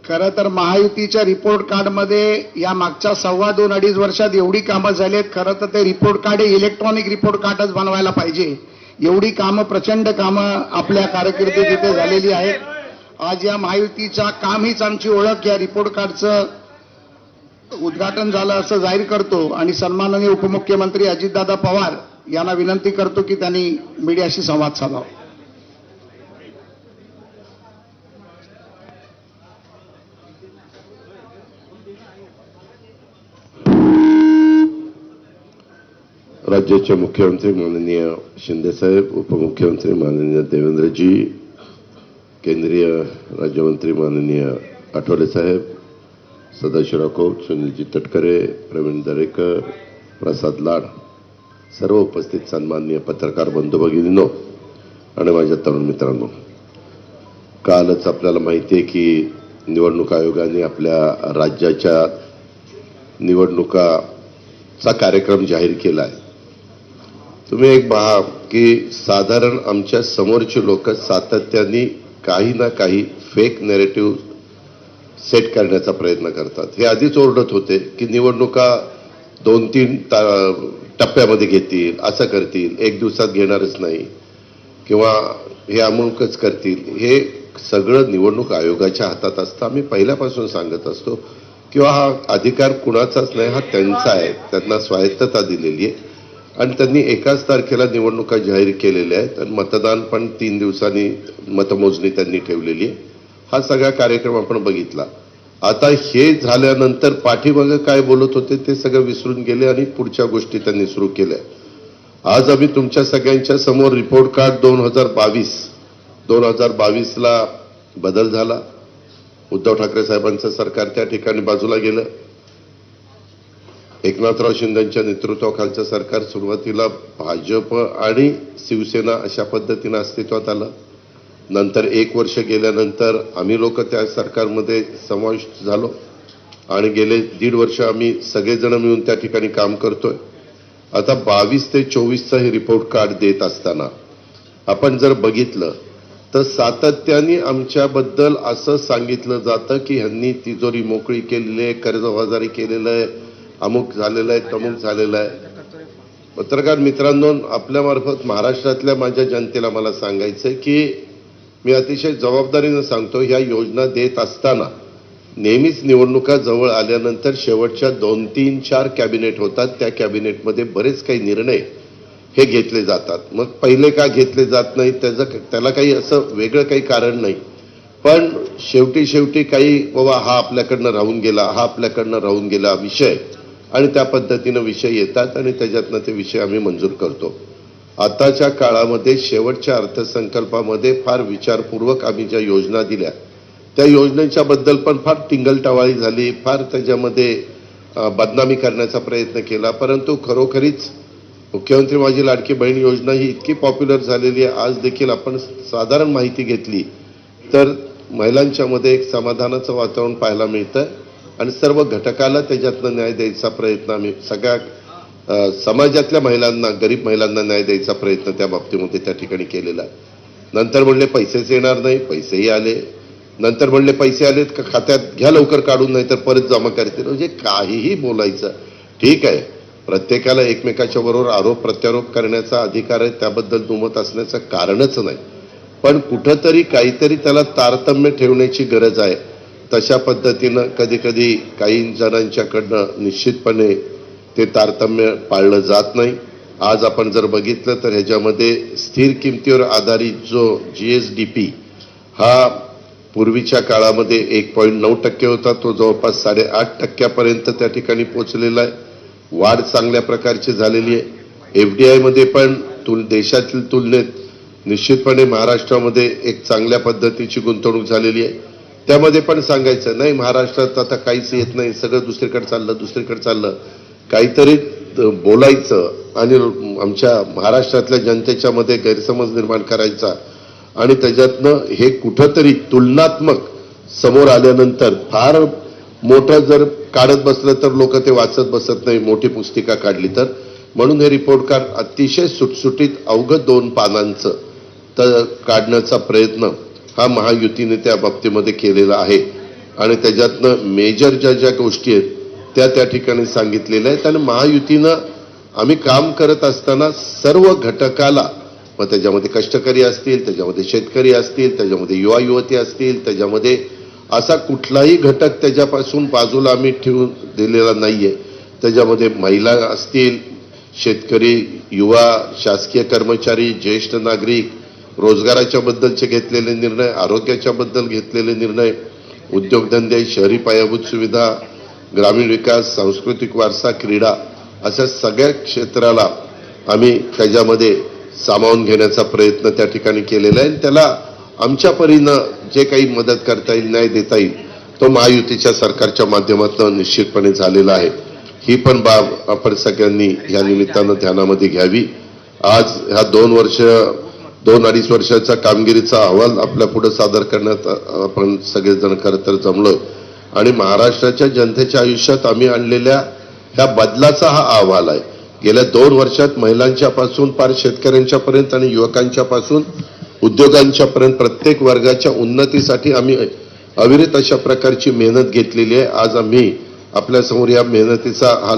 खरं तर महायुतीच्या रिपोर्ट कार्डमध्ये या मागच्या 2.5 वर्षात एवढी कामं झाली आहेत. खरं तर ते रिपोर्ट कार्ड इलेक्ट्रॉनिक रिपोर्ट कार्डच बनवायला पाहिजे. एवढी कामं, प्रचंड कामं आपल्या कारकिर्दीत इथे झालेली आहेत. आज या महायुतीच्या काम हीच आमची ओळख या रिपोर्ट कार्डचं उद्घाटन झालं असं जाहीर करतो आणि सन्माननीय उपमुख्यमंत्री अजितदादा पवार यांना विनंती करतो की त्यांनी मीडियाशी संवाद साधावा. राज्याचे मुख्यमंत्री माननीय शिंदे साहेब, उपमुख्यमंत्री माननीय देवेंद्रजी, केंद्रीय राज्यमंत्री माननीय आठवले साहेब, सदाशिवराव खोत, सुनीलजी तटकरे, प्रवीण दरेकर, प्रसाद लाड, सर्व उपस्थित सन्माननीय पत्रकार बंधू भगिनींनो आणि माझ्या तरुण मित्रांनो, कालच आपल्याला माहिती आहे की निवडणूक आयोगाने आपल्या राज्याच्या निवडणुकाचा कार्यक्रम जाहीर केला आहे. तुम्ही एक पहा की साधारण आमच्या समोरची लोक सातत्याने काही ना काही फेक नॅरेटिव्ह सेट करण्याचा प्रयत्न करतात. हे आधीच ओरडत होते की निवडणुका 2-3 टप्प्यामध्ये घेतील, असं करतील, एक दिवसात घेणारच नाही किंवा हे अमुकच करतील. हे सगळं निवडणूक आयोगाच्या हातात असतं. आम्ही पहिल्यापासून सांगत असतो किंवा हा अधिकार कुणाचाच नाही, हा त्यांचा आहे. त्यांना स्वायत्तता दिलेली आहे आणि त्यांनी 1 तारखेला निवडणुका जाहीर केलेल्या आहेत आणि मतदान पण 3 दिवसांनी मतमोजणी त्यांनी ठेवलेली आहे. हा सगळा कार्यक्रम आपण बघितला. आता हे झाल्यानंतर पाठीमागे काय बोलत होते ते सगळं विसरून गेले आणि पुढच्या गोष्टी त्यांनी सुरू केल्या. आज आम्ही तुमच्या सगळ्यांच्या समोर रिपोर्ट कार्ड 2022ला बदल झाला. उद्धव ठाकरे साहेबांचं सरकार त्या ठिकाणी बाजूला गेलं. एकनाथराव शिंदेच्या नेतृत्वाखालचं सरकार सुरुवातीला भाजप आणि शिवसेना अशा पद्धतीनं अस्तित्वात आलं. नंतर 1 वर्ष गेल्यानंतर आम्ही लोक त्या सरकारमध्ये समाविष्ट झालो आणि गेले 1.5 वर्ष आम्ही सगळेजण मिळून त्या ठिकाणी काम करतोय. आता 22 ते 24चं हे रिपोर्ट कार्ड देत असताना आपण जर बघितलं तर सातत्याने आमच्याबद्दल असं सांगितलं जातं की ह्यांनी तिजोरी मोकळी केलेली आहे, कर्जबाजारी केलेलं आहे, अमुक झालेलं आहे, तमुक झालेलं आहे. पत्रकार मित्रांनो, आपल्यामार्फत महाराष्ट्रातल्या माझ्या जनतेला मला सांगायचं की मी अतिशय जबाबदारीनं सांगतो, ह्या योजना देत असताना नेहमीच निवडणुका जवळ आल्यानंतर शेवटच्या 2, 3, 4 कॅबिनेट होतात. त्या कॅबिनेटमध्ये बरेच काही निर्णय हे घेतले जातात. मग पहिले का घेतले जात नाही त्याला काही असं वेगळं काही कारण नाही, पण शेवटी काही बाबा हा आपल्याकडनं राहून गेला विषय आणि त्या पद्धतीनं विषय येतात आणि त्याच्यातनं ते विषय आम्ही मंजूर करतो. आताच्या काळामध्ये शेवटच्या अर्थसंकल्पामध्ये फार विचारपूर्वक आम्ही ज्या योजना दिल्या त्या योजनेच्या बद्दल पण फार टिंगलटवाळी झाली, फार त्याच्यामध्ये बदनामी करण्याचा प्रयत्न केला. परंतु खरोखरीच मुख्यमंत्री माझी लाडकी बहीण योजना ही इतकी पॉप्युलर झालेली आहे. आज देखील आपण साधारण माहिती घेतली तर महिलांच्या मध्ये एक समाधानाचं वातावरण पाहायला मिळतं आणि सर्व घटकाला त्याच्यातनं न्याय द्यायचा प्रयत्न आम्ही सगळ्या समाजातल्या महिलांना, गरीब महिलांना न्याय द्यायचा प्रयत्न त्या बाबतीमध्ये त्या ठिकाणी केलेला आहे. नंतर म्हणले पैसेच येणार नाही, पैसेही आले. नंतर म्हणले पैसे आलेत का खात्यात घ्या लवकर काढून, नाही तर परत जमा करतील. म्हणजे काहीही बोलायचं. ठीक आहे, प्रत्येकाला एकमेकाच्या बरोबर आरोप प्रत्यारोप करण्याचा अधिकार आहे, त्याबद्दल दुमत असण्याचं कारणच नाही. पण कुठंतरी काहीतरी त्याला तारतम्य ठेवण्याची गरज आहे. तशा पद्धतीनं कधी काही जणांच्याकडनं निश्चितपणे ते तारतम्य पाळलं जात नाही. आज आपण जर बघितलं तर ह्याच्यामध्ये स्थिर किमतीवर आधारित जो GSDP हा पूर्वीच्या काळामध्ये 1.9% होता, तो जवळपास 8.5% त्या ठिकाणी पोहोचलेला आहे. वाढ चांगल्या प्रकारची झालेली आहे. FDI मध्ये पण देशातील तुलनेत निश्चितपणे महाराष्ट्रामध्ये एक चांगल्या पद्धतीची गुंतवणूक झालेली आहे. त्यामध्ये पण सांगायचं नाही महाराष्ट्रात आता काहीच येत नाही, सगळं दुसरीकडे चाललं. काहीतरी बोलायचं आणि आमच्या महाराष्ट्रातल्या जनतेच्या मध्ये गैरसमज निर्माण करायचा आणि त्याच्यातनं हे कुठंतरी तुलनात्मक समोर आल्यानंतर फार मोठं जर काढत बसलं तर लोक ते वाचत बसत नाही, मोठी पुस्तिका काढली तर. म्हणून हे रिपोर्ट कार्ड अतिशय सुटसुटीत अवघं 2 पानांचं तर काढण्याचा प्रयत्न हा महायुतीने त्या बाबतीमध्ये केलेला आहे आणि त्याच्यातनं मेजर ज्या गोष्टी आहेत त्या ठिकाणी सांगितलेल्या आहेत. आणि महायुतीनं आम्ही काम करत असताना सर्व घटकाला, मग त्याच्यामध्ये कष्टकरी असतील, त्याच्यामध्ये शेतकरी असतील, त्याच्यामध्ये युवा युवती असतील, त्याच्यामध्ये असा कुठलाही घटक त्याच्यापासून बाजूला आम्ही ठेवून दिलेला नाहीये. त्याच्यामध्ये महिला असतील, शेतकरी, युवा, शासकीय कर्मचारी, ज्येष्ठ नागरिक, रोजगाराच्या बद्दलचे घेतलेले निर्णय, आरोग्याच्या बद्दल घेतलेले निर्णय, उद्योगधंदे, शहरी पायाभूत सुविधा, ग्रामीण विकास, सांस्कृतिक वारसा, क्रीडा, अशा सगळ्या क्षेत्राला आम्ही त्याच्यामध्ये सामावून घेण्याचा प्रयत्न त्या ठिकाणी केलेला आहे. त्याला आमच्या परीनं जे काही मदत करता येईल, न्याय देता येईल, तो महायुतीच्या सरकारच्या माध्यमातून निश्चितपणे झालेला आहे. ही पण बाब आपण सगळ्यांनी या निमित्तानं ध्यानामध्ये घ्यावी. आज ह्या 2-2.5 वर्षाच्या कामगिरीचा अहवाल आपल्या पुढे सादर करण्यात आपण सगळेजण खरं तर जमलोय आणि महाराष्ट्राच्या जनतेच्या आयुष्यात आम्ही आणलेल्या ह्या बदलाचा हा अहवाल आहे. गेल्या 2 वर्षात महिलांच्या पासून पार शेतकऱ्यांच्या पर्यंत आणि युवकांच्या पासून उद्योगांच्या पर्यंत प्रत्येक वर्गाच्या उन्नतीसाठी आम्ही अविरत अशा प्रकारची मेहनत घेतलेली आहे. आज आम्ही आपल्या समोर या मेहनतीचा हा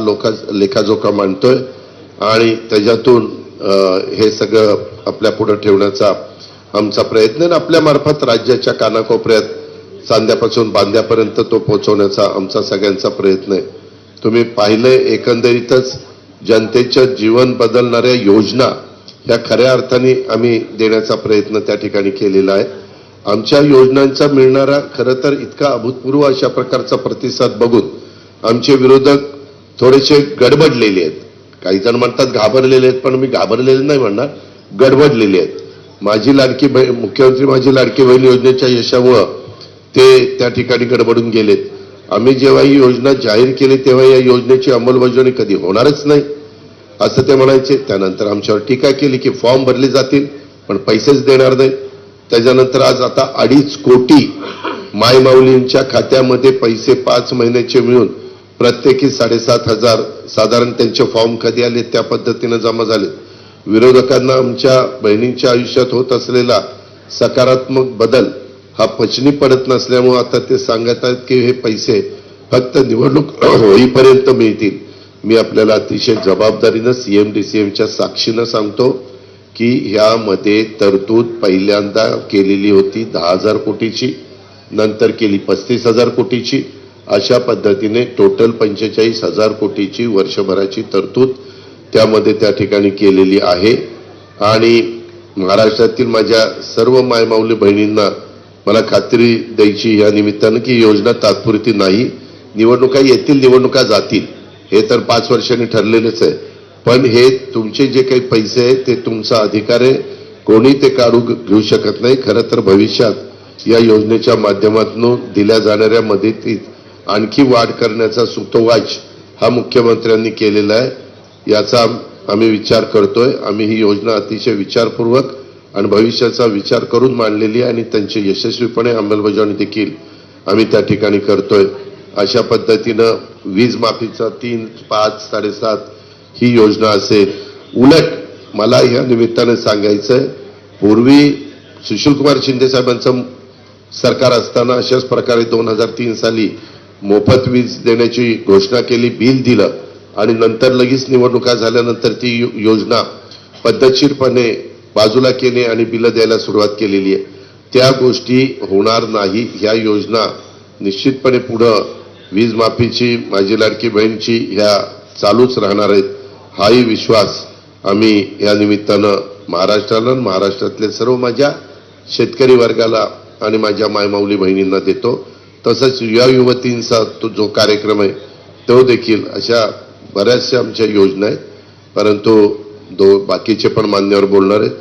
लेखाजोखा मांडतोय आणि त्याच्यातून हे सगळं आपल्या पुढे ठेवण्याचा आमचा प्रयत्न आहे. आपल्या मार्फत राज्याच्या कानाकोपऱ्यात सांध्यापासून बांध्यापर्यंत तो पोहोचवण्याचा आमचा सगळ्यांचा प्रयत्न आहे. तुम्ही पाहिलंय एकंदरीतच जनतेचं जीवन बदलणाऱ्या योजना या खऱ्या अर्थाने आम्ही देण्याचा प्रयत्न त्या ठिकाणी केलेला आहे. आमच्या योजनांचा मिळणारा खरं तर इतका अभूतपूर्व अशा प्रकारचा प्रतिसाद बघून आमचे विरोधक थोडेसे गडबडलेले आहेत. काही जण म्हणतात घाबरलेले आहेत, पण मी घाबरलेले नाही म्हणणार, गडबडलेले आहेत. माझी लाडकी बहीण, मुख्यमंत्री माझी लाडकी बहीण योजनेच्या यशामुळं ते त्या ठिकाणी गडबडून गेलेत. आम्ही जेव्हा ही योजना जाहीर केली तेव्हा या योजनेची अंमलबजावणी कधी होणारच नाही असं ते म्हणायचे. त्यानंतर आमच्यावर टीका केली की फॉर्म भरले जातील पण पैसेच देणार नाही. त्याच्यानंतर आज आता 2.5 कोटी मायमाऊलींच्या खात्यामध्ये पैसे 5 महिन्याचे मिळून प्रत्येकी 7,500 साधारण त्यांचे फॉर्म कधी आले त्या पद्धतीने जमा झाले. विरोधकांना आमच्या बहिणींच्या आयुष्यात होत असलेला सकारात्मक बदल हा पचनी पडत नसल्यामुळे आता ते सांगत आहेत की हे पैसे फक्त निवडणूक होईपर्यंत मिळतील. मी आपल्याला अतिशय जबाबदारीनं CM-DCMच्या साक्षीनं सांगतो की ह्यामध्ये तरतूद पहिल्यांदा केलेली होती 10,000 कोटीची, नंतर केली 35,000 कोटीची. अशा पद्धतीने टोटल 45,000 कोटीची वर्षभराची तरतूद त्यामध्ये त्या ठिकाणी केलेली आहे. आणि महाराष्ट्रातील माझ्या सर्व मायमाऊली बहिणींना मला खात्री द्यायची या निमित्तानं की योजना तात्पुरती नाही. निवडणुका येतील, निवडणुका जातील, हे तर 5 वर्षांनी ठरलेलेच आहे. पण हे तुमचे जे काही पैसे आहेत ते तुमचा अधिकार आहे, कोणी ते काढू घेऊ शकत नाही. खरं तर भविष्यात या योजनेच्या माध्यमातून दिल्या जाणाऱ्या मदतीत आणखी वाढ करण्याचा सुतोवाच हा मुख्यमंत्र्यांनी केलेला आहे. याचा आम्ही विचार करतोय. आम्ही ही योजना अतिशय विचारपूर्वक आणि भविष्याचा विचार करून मांडलेली आहे आणि त्यांची यशस्वीपणे अंमलबजावणी देखील आम्ही त्या ठिकाणी करतोय. अशा पद्धतीनं वीज माफीचा 3, 5, 7.5 ही योजना असेल. उलट मला या निमित्ताने सांगायचंय, पूर्वी सुशीलकुमार शिंदे साहेबांचं सरकार असताना अशाच प्रकारे 2003 साली मोफत वीज देण्याची घोषणा केली, बिल दिलं आणि नंतर लगेच निवडणुका झाल्यानंतर ती योजना पद्धतशीरपणे बाजूला केली आणि बिलं द्यायला सुरुवात केलेली आहे. त्या गोष्टी होणार नाही. ह्या योजना निश्चितपणे पुढं वीज माफीची, माझी लाडकी बहीणची ह्या चालूच राहणार आहेत. हाही विश्वास आम्ही या निमित्तानं महाराष्ट्राला, महाराष्ट्रातल्या सर्व माझ्या शेतकरी वर्गाला आणि माझ्या मायमाऊली बहिणींना देतो. तसंच युवा युवतींचा तो जो कार्यक्रम आहे तो देखील, अशा बऱ्याचशा आमच्या योजना आहेत. परंतु बाकीचे पण मान्यवर बोलणार आहेत.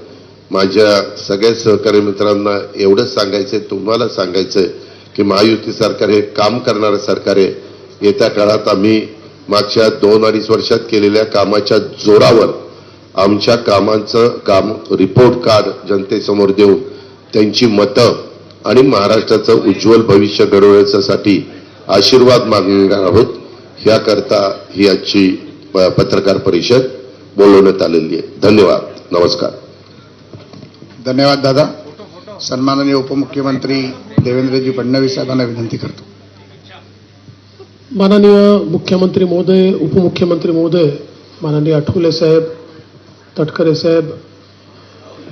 माझ्या सगळ्या सहकारी मित्रांना एवढंच सांगायचंय, तुम्हाला सांगायचंय की महायुती सरकार हे काम करणारं सरकार आहे. येत्या काळात आम्ही मागच्या 2-2.5 वर्षात केलेल्या कामाच्या जोरावर आमच्या कामांचं काम रिपोर्ट कार्ड जनतेसमोर देऊन त्यांची मतं आणि महाराष्ट्राचं उज्ज्वल भविष्य घडवण्यासाठी आशीर्वाद मागणार आहोत. याकरता ही आजची पत्रकार परिषद बोलवण्यात आलेली आहे. धन्यवाद. नमस्कार. धन्यवाद दादा. सन्माननीय उपमुख्यमंत्री देवेंद्रजी फडणवीस साहेबांना विनंती करतो. माननीय मुख्यमंत्री महोदय, उपमुख्यमंत्री महोदय, माननीय आठवले साहेब, तटकरे साहेब,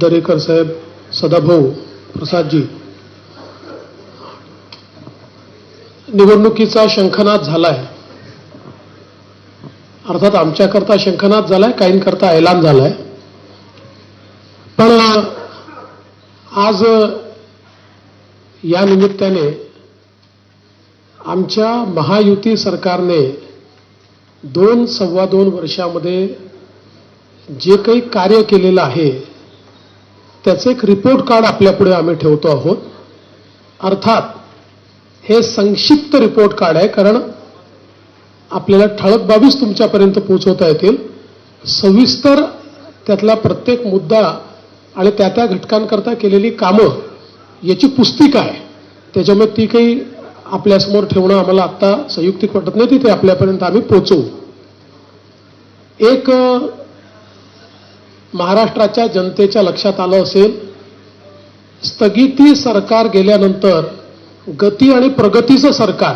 दरेकर साहेब, सदाभाऊ, प्रसादजी, निवडणुकीचा शंखनाद झालाय. अर्थात आमच्याकरता शंखनाद झालाय, काहींकरता ऐलान झालाय. पण आज या निमित्ताने आमच्या महायुती सरकारने 2-2.25 वर्षामध्ये जे काही कार्य केलेलं आहे त्याचं एक रिपोर्ट कार्ड आपल्यापुढे आम्ही ठेवतो आहोत. अर्थात हे संक्षिप्त रिपोर्ट कार्ड आहे, कारण आपल्याला ठळक बाबीच तुमच्यापर्यंत पोहोचवता येतील. सविस्तर त्यातला प्रत्येक मुद्दा आणि त्या घटकांकरता केलेली कामं याची पुस्तिका आहे. त्याच्यामुळे ती काही आपल्यासमोर ठेवणं आम्हाला आत्ता संयुक्तिक वाटत नाही, ते आपल्यापर्यंत आम्ही पोहोचवू. एक महाराष्ट्राच्या जनतेच्या लक्षात आलं असेल, स्थगिती सरकार गेल्यानंतर गती आणि प्रगतीचं सरकार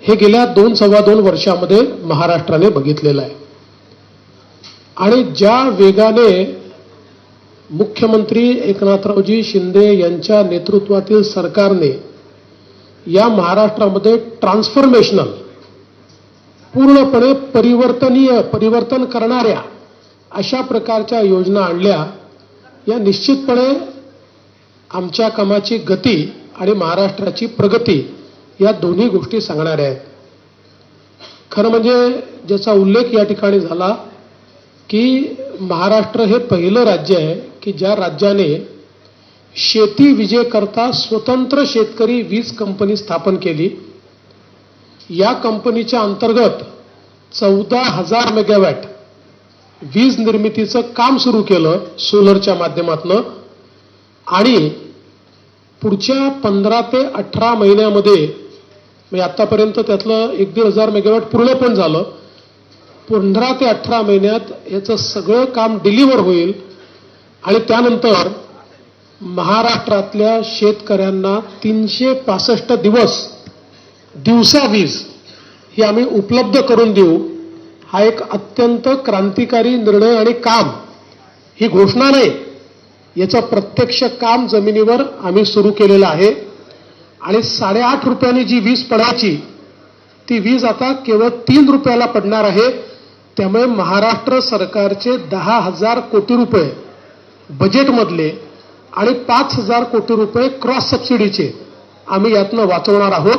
हे गेल्या 2-2.25 वर्षामध्ये महाराष्ट्राने बघितलेलं आहे. आणि ज्या वेगाने मुख्यमंत्री एकनाथरावजी शिंदे यांच्या नेतृत्वातील सरकारने या महाराष्ट्रामध्ये ट्रान्सफॉर्मेशनल, पूर्णपणे परिवर्तन करणाऱ्या अशा प्रकारच्या योजना आणल्या, या निश्चितपणे आमच्या कामाची गती आणि महाराष्ट्राची प्रगती या दोन्ही गोष्टी सांगणाऱ्या आहेत. खरं म्हणजे ज्याचा उल्लेख या ठिकाणी झाला की महाराष्ट्र हे पहिलं राज्य आहे की ज्या राज्याने शेती विजेकरता स्वतंत्र शेतकरी वीज कंपनी स्थापन केली. या कंपनीच्या अंतर्गत 14,000 मेगावॅट वीज निर्मितीचं काम सुरू केलं सोलरच्या माध्यमातून. आणि पुढच्या 15 ते 18 महिन्यामध्ये, म्हणजे आतापर्यंत त्यातलं 1,500 मेगावॅट पूर्ण पण झालं, 15 ते 18 महिन्यात याचं सगळं काम डिलिव्हर होईल. आणि त्यानंतर महाराष्ट्रातल्या शेतकऱ्यांना 365 दिवसा वीज ही आम्ही उपलब्ध करून देऊ. हा एक अत्यंत क्रांतिकारी निर्णय आणि काम, ही घोषणा नाही, याचं प्रत्यक्ष काम जमिनीवर आम्ही सुरू केलेलं आहे. आणि 8.5 रुपयांनी जी वीज पडायची ती वीज आता केवळ 3 रुपयाला पडणार आहे. त्यामुळे महाराष्ट्र सरकारचे 10,000 कोटी रुपये बजेटमधले आणि 5,000 कोटी रुपये क्रॉस सबसिडीचे आम्ही यातनं वाचवणार आहोत.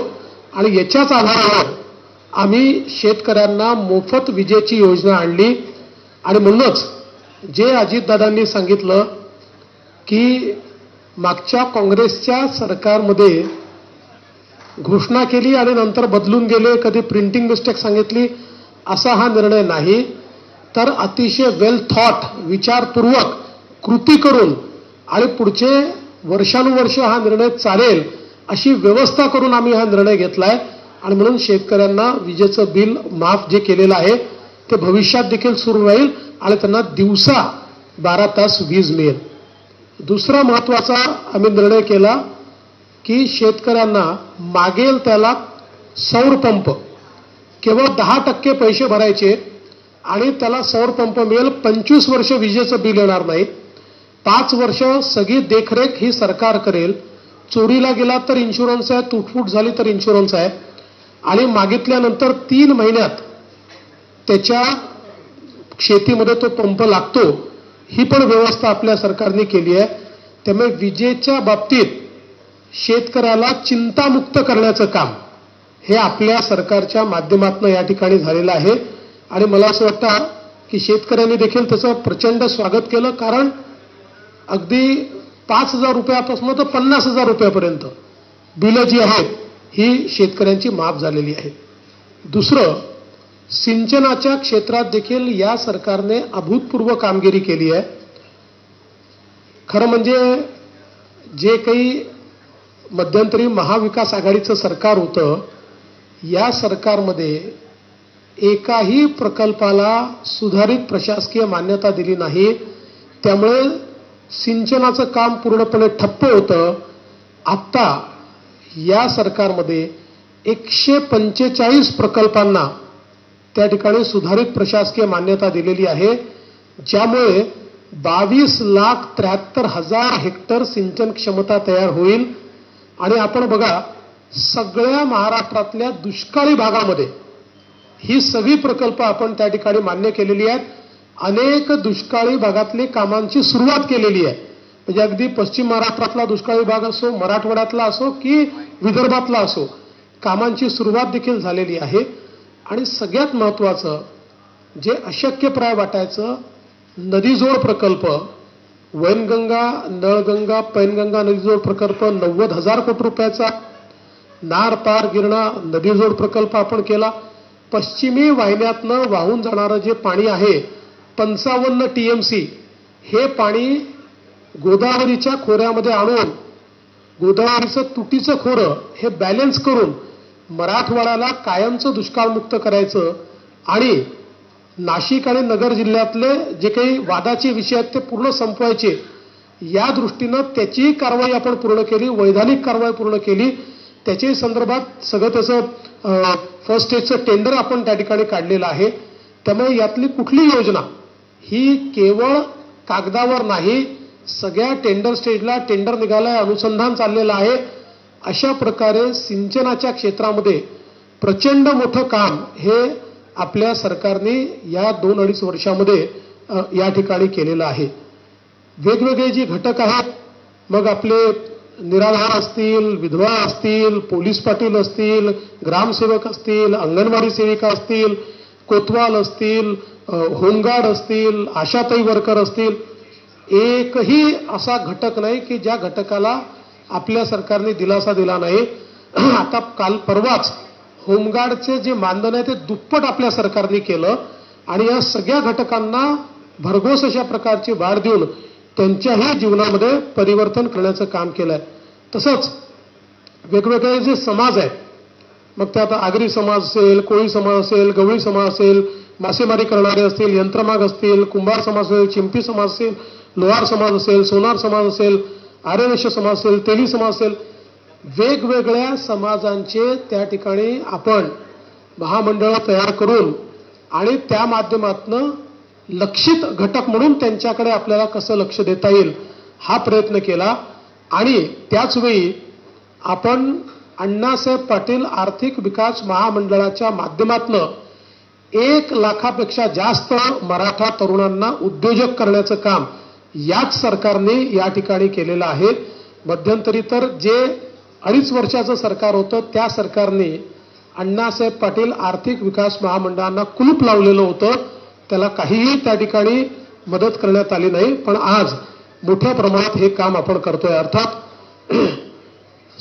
आणि याच्याच आधारावर आम्ही शेतकऱ्यांना मोफत विजेची योजना आणली. आणि म्हणूनच जे अजितदादांनी सांगितलं की मागच्या काँग्रेसच्या सरकारमध्ये घोषणा केली आणि नंतर बदलून गेले, कधी प्रिंटिंग मिस्टेक सांगितली, असा हा निर्णय नाही, तर अतिशय वेल थॉट, विचारपूर्वक कृती करून आणि पुढचे वर्षानुवर्ष हा निर्णय चालेल अशी व्यवस्था करून आम्ही हा निर्णय घेतलाय. आणि म्हणून शेतकऱ्यांना विजेचं बिल माफ जे केलेलं आहे ते भविष्यात देखील सुरू राहील आणि त्यांना दिवसा 12 तास वीज मिळेल. दुसरा महत्वाचा आम्ही निर्णय केला की शेतकऱ्यांना मागेल त्याला सौर पंप, केवळ 10% पैसे भरायचे आणि त्याला सौर पंप मिळेल. 25 वर्ष विजेचं बिल येणार नाही. 5 वर्ष सगळी देखरेख ही सरकार करेल. चोरीला गेला तर इन्शुरन्स आहे, तुटफूट झाली तर इन्शुरन्स आहे. आणि मागितल्यानंतर 3 महिन्यात त्याच्या शेतीमध्ये तो पंप लागतो, ही पण व्यवस्था आपल्या सरकारने केली आहे. त्यामुळे विजेच्या बाबतीत शेतकऱ्याला चिंतामुक्त करण्याचं काम हे आपल्या सरकारच्या माध्यमातून या ठिकाणी झालेलं आहे. आणि मला असं वाटतं की शेतकऱ्यांनी देखील त्याचं प्रचंड स्वागत केलं, कारण अगदी 5,000 रुपयापासून तर 50,000 रुपयापर्यंत बिलं जी आहेत ही शेतकऱ्यांची माफ झालेली आहेत. दुसरं, सिंचनाच्या क्षेत्रात देखील या सरकारने अभूतपूर्व कामगिरी केली आहे. खरं म्हणजे जे काही मध्यंतरी महाविकास आघाडीचं सरकार होतं, या सरकारमध्ये एकाही प्रकल्पाला सुधारित प्रशासकीय मान्यता दिली नाही. त्यामुळे सिंचनाचं काम पूर्णपणे ठप्प होतं. आत्ता या सरकारमध्ये 145 प्रकल्पांना त्या ठिकाणी सुधारित प्रशासकीय मान्यता दिलेली आहे, ज्यामुळे 22,73,000 हेक्टर सिंचन क्षमता तयार होईल. आणि आपण बघा, सगळ्या महाराष्ट्रातल्या दुष्काळी भागामध्ये ही सगळी प्रकल्प आपण त्या ठिकाणी मान्य केलेली आहेत. अनेक दुष्काळी भागातली कामांची सुरुवात केलेली आहे. म्हणजे अगदी पश्चिम महाराष्ट्रातला दुष्काळी भाग असो, मराठवाड्यातला असो की विदर्भातला असो, कामांची सुरुवात देखील झालेली आहे. आणि सगळ्यात महत्त्वाचं, जे अशक्यप्राय वाटायचं, नदीजोड प्रकल्प, वैनगंगा, नळगंगा, पैनगंगा नदीजोड प्रकल्प 90,000 कोटी रुपयाचा, नार पार गिरणा नदीजोड प्रकल्प आपण केला. पश्चिमी वाहिन्यातनं वाहून जाणारं जे पाणी आहे 55 TMC, हे पाणी गोदावरीच्या खोऱ्यामध्ये आणून गोदावरीचं तुटीचं खोरं हे बॅलन्स करून मराठवाड्याला कायमचं दुष्काळमुक्त करायचं आणि नाशिक आणि नगर जिल्ह्यातले जे काही वादाचे विषय आहेत ते पूर्ण संपवायचे. या दृष्टीनं त्याची कारवाई आपण पूर्ण केली, वैधानिक कारवाई पूर्ण केली. त्याच्याही संदर्भात सगळं त्याचं फर्स्ट स्टेजचं टेंडर आपण त्या ठिकाणी काढलेलं आहे. त्यामुळे यातली कुठली योजना ही केवळ कागदावर नाही, सगळ्या टेंडर स्टेजला टेंडर निघालंय, अनुसंधान चाललेलं आहे. अशा प्रकारे सिंचनाच्या क्षेत्रामध्ये प्रचंड मोठं काम हे आपल्या सरकारने या 2-2.5 वर्षामध्ये या ठिकाणी केलेलं आहे. वेगवेगळे जे घटक आहेत, मग आपले निराधार असतील, विधवा असतील, पोलीस पाटील असतील, ग्रामसेवक असतील, अंगणवाडी सेविका असतील, कोतवाल असतील, होमगार्ड असतील, आशाताई वर्कर असतील, एकही असा घटक नाही की ज्या घटकाला आपल्या सरकारने दिलासा दिला नाही. आता काल परवाच होमगार्डचे जे मानधन आहे ते दुप्पट आपल्या सरकारने केलं आणि या सगळ्या घटकांना भरघोस अशा प्रकारची वाढ देऊन त्यांच्याही जीवनामध्ये परिवर्तन करण्याचं काम केलंय. तसंच वेगवेगळे जे समाज आहेत, मग ते आता आगरी समाज असेल, कोळी समाज असेल, गवळी समाज असेल, मासेमारी करणारे असतील, यंत्रमाग असतील, कुंभार समाज असेल, चिंपी समाज असेल, लोहार समाज असेल, सोनार समाज असेल, आर्यवैश्य समाज असेल, तेली समाज असेल, वेगवेगळ्या समाजांचे त्या ठिकाणी आपण महामंडळं तयार करून आणि त्या माध्यमातून लक्षित घटक म्हणून त्यांच्याकडे आपल्याला कसं लक्ष देता येईल हा प्रयत्न केला. आणि त्याचवेळी आपण अण्णासाहेब पाटील आर्थिक विकास महामंडळाच्या माध्यमातून 1 लाखापेक्षा जास्त मराठा तरुणांना उद्योजक करण्याचं काम याच सरकारने या ठिकाणी केलेलं आहे. मध्यंतरी तर जे 2.5 वर्षाचं सरकार होतं त्या सरकारने अण्णासाहेब पाटील आर्थिक विकास महामंडळांना कुलूप लावलेलं होतं, त्याला काहीही त्या ठिकाणी मदत करण्यात आली नाही. पण आज मोठ्या प्रमाणात हे काम आपण करतोय. अर्थात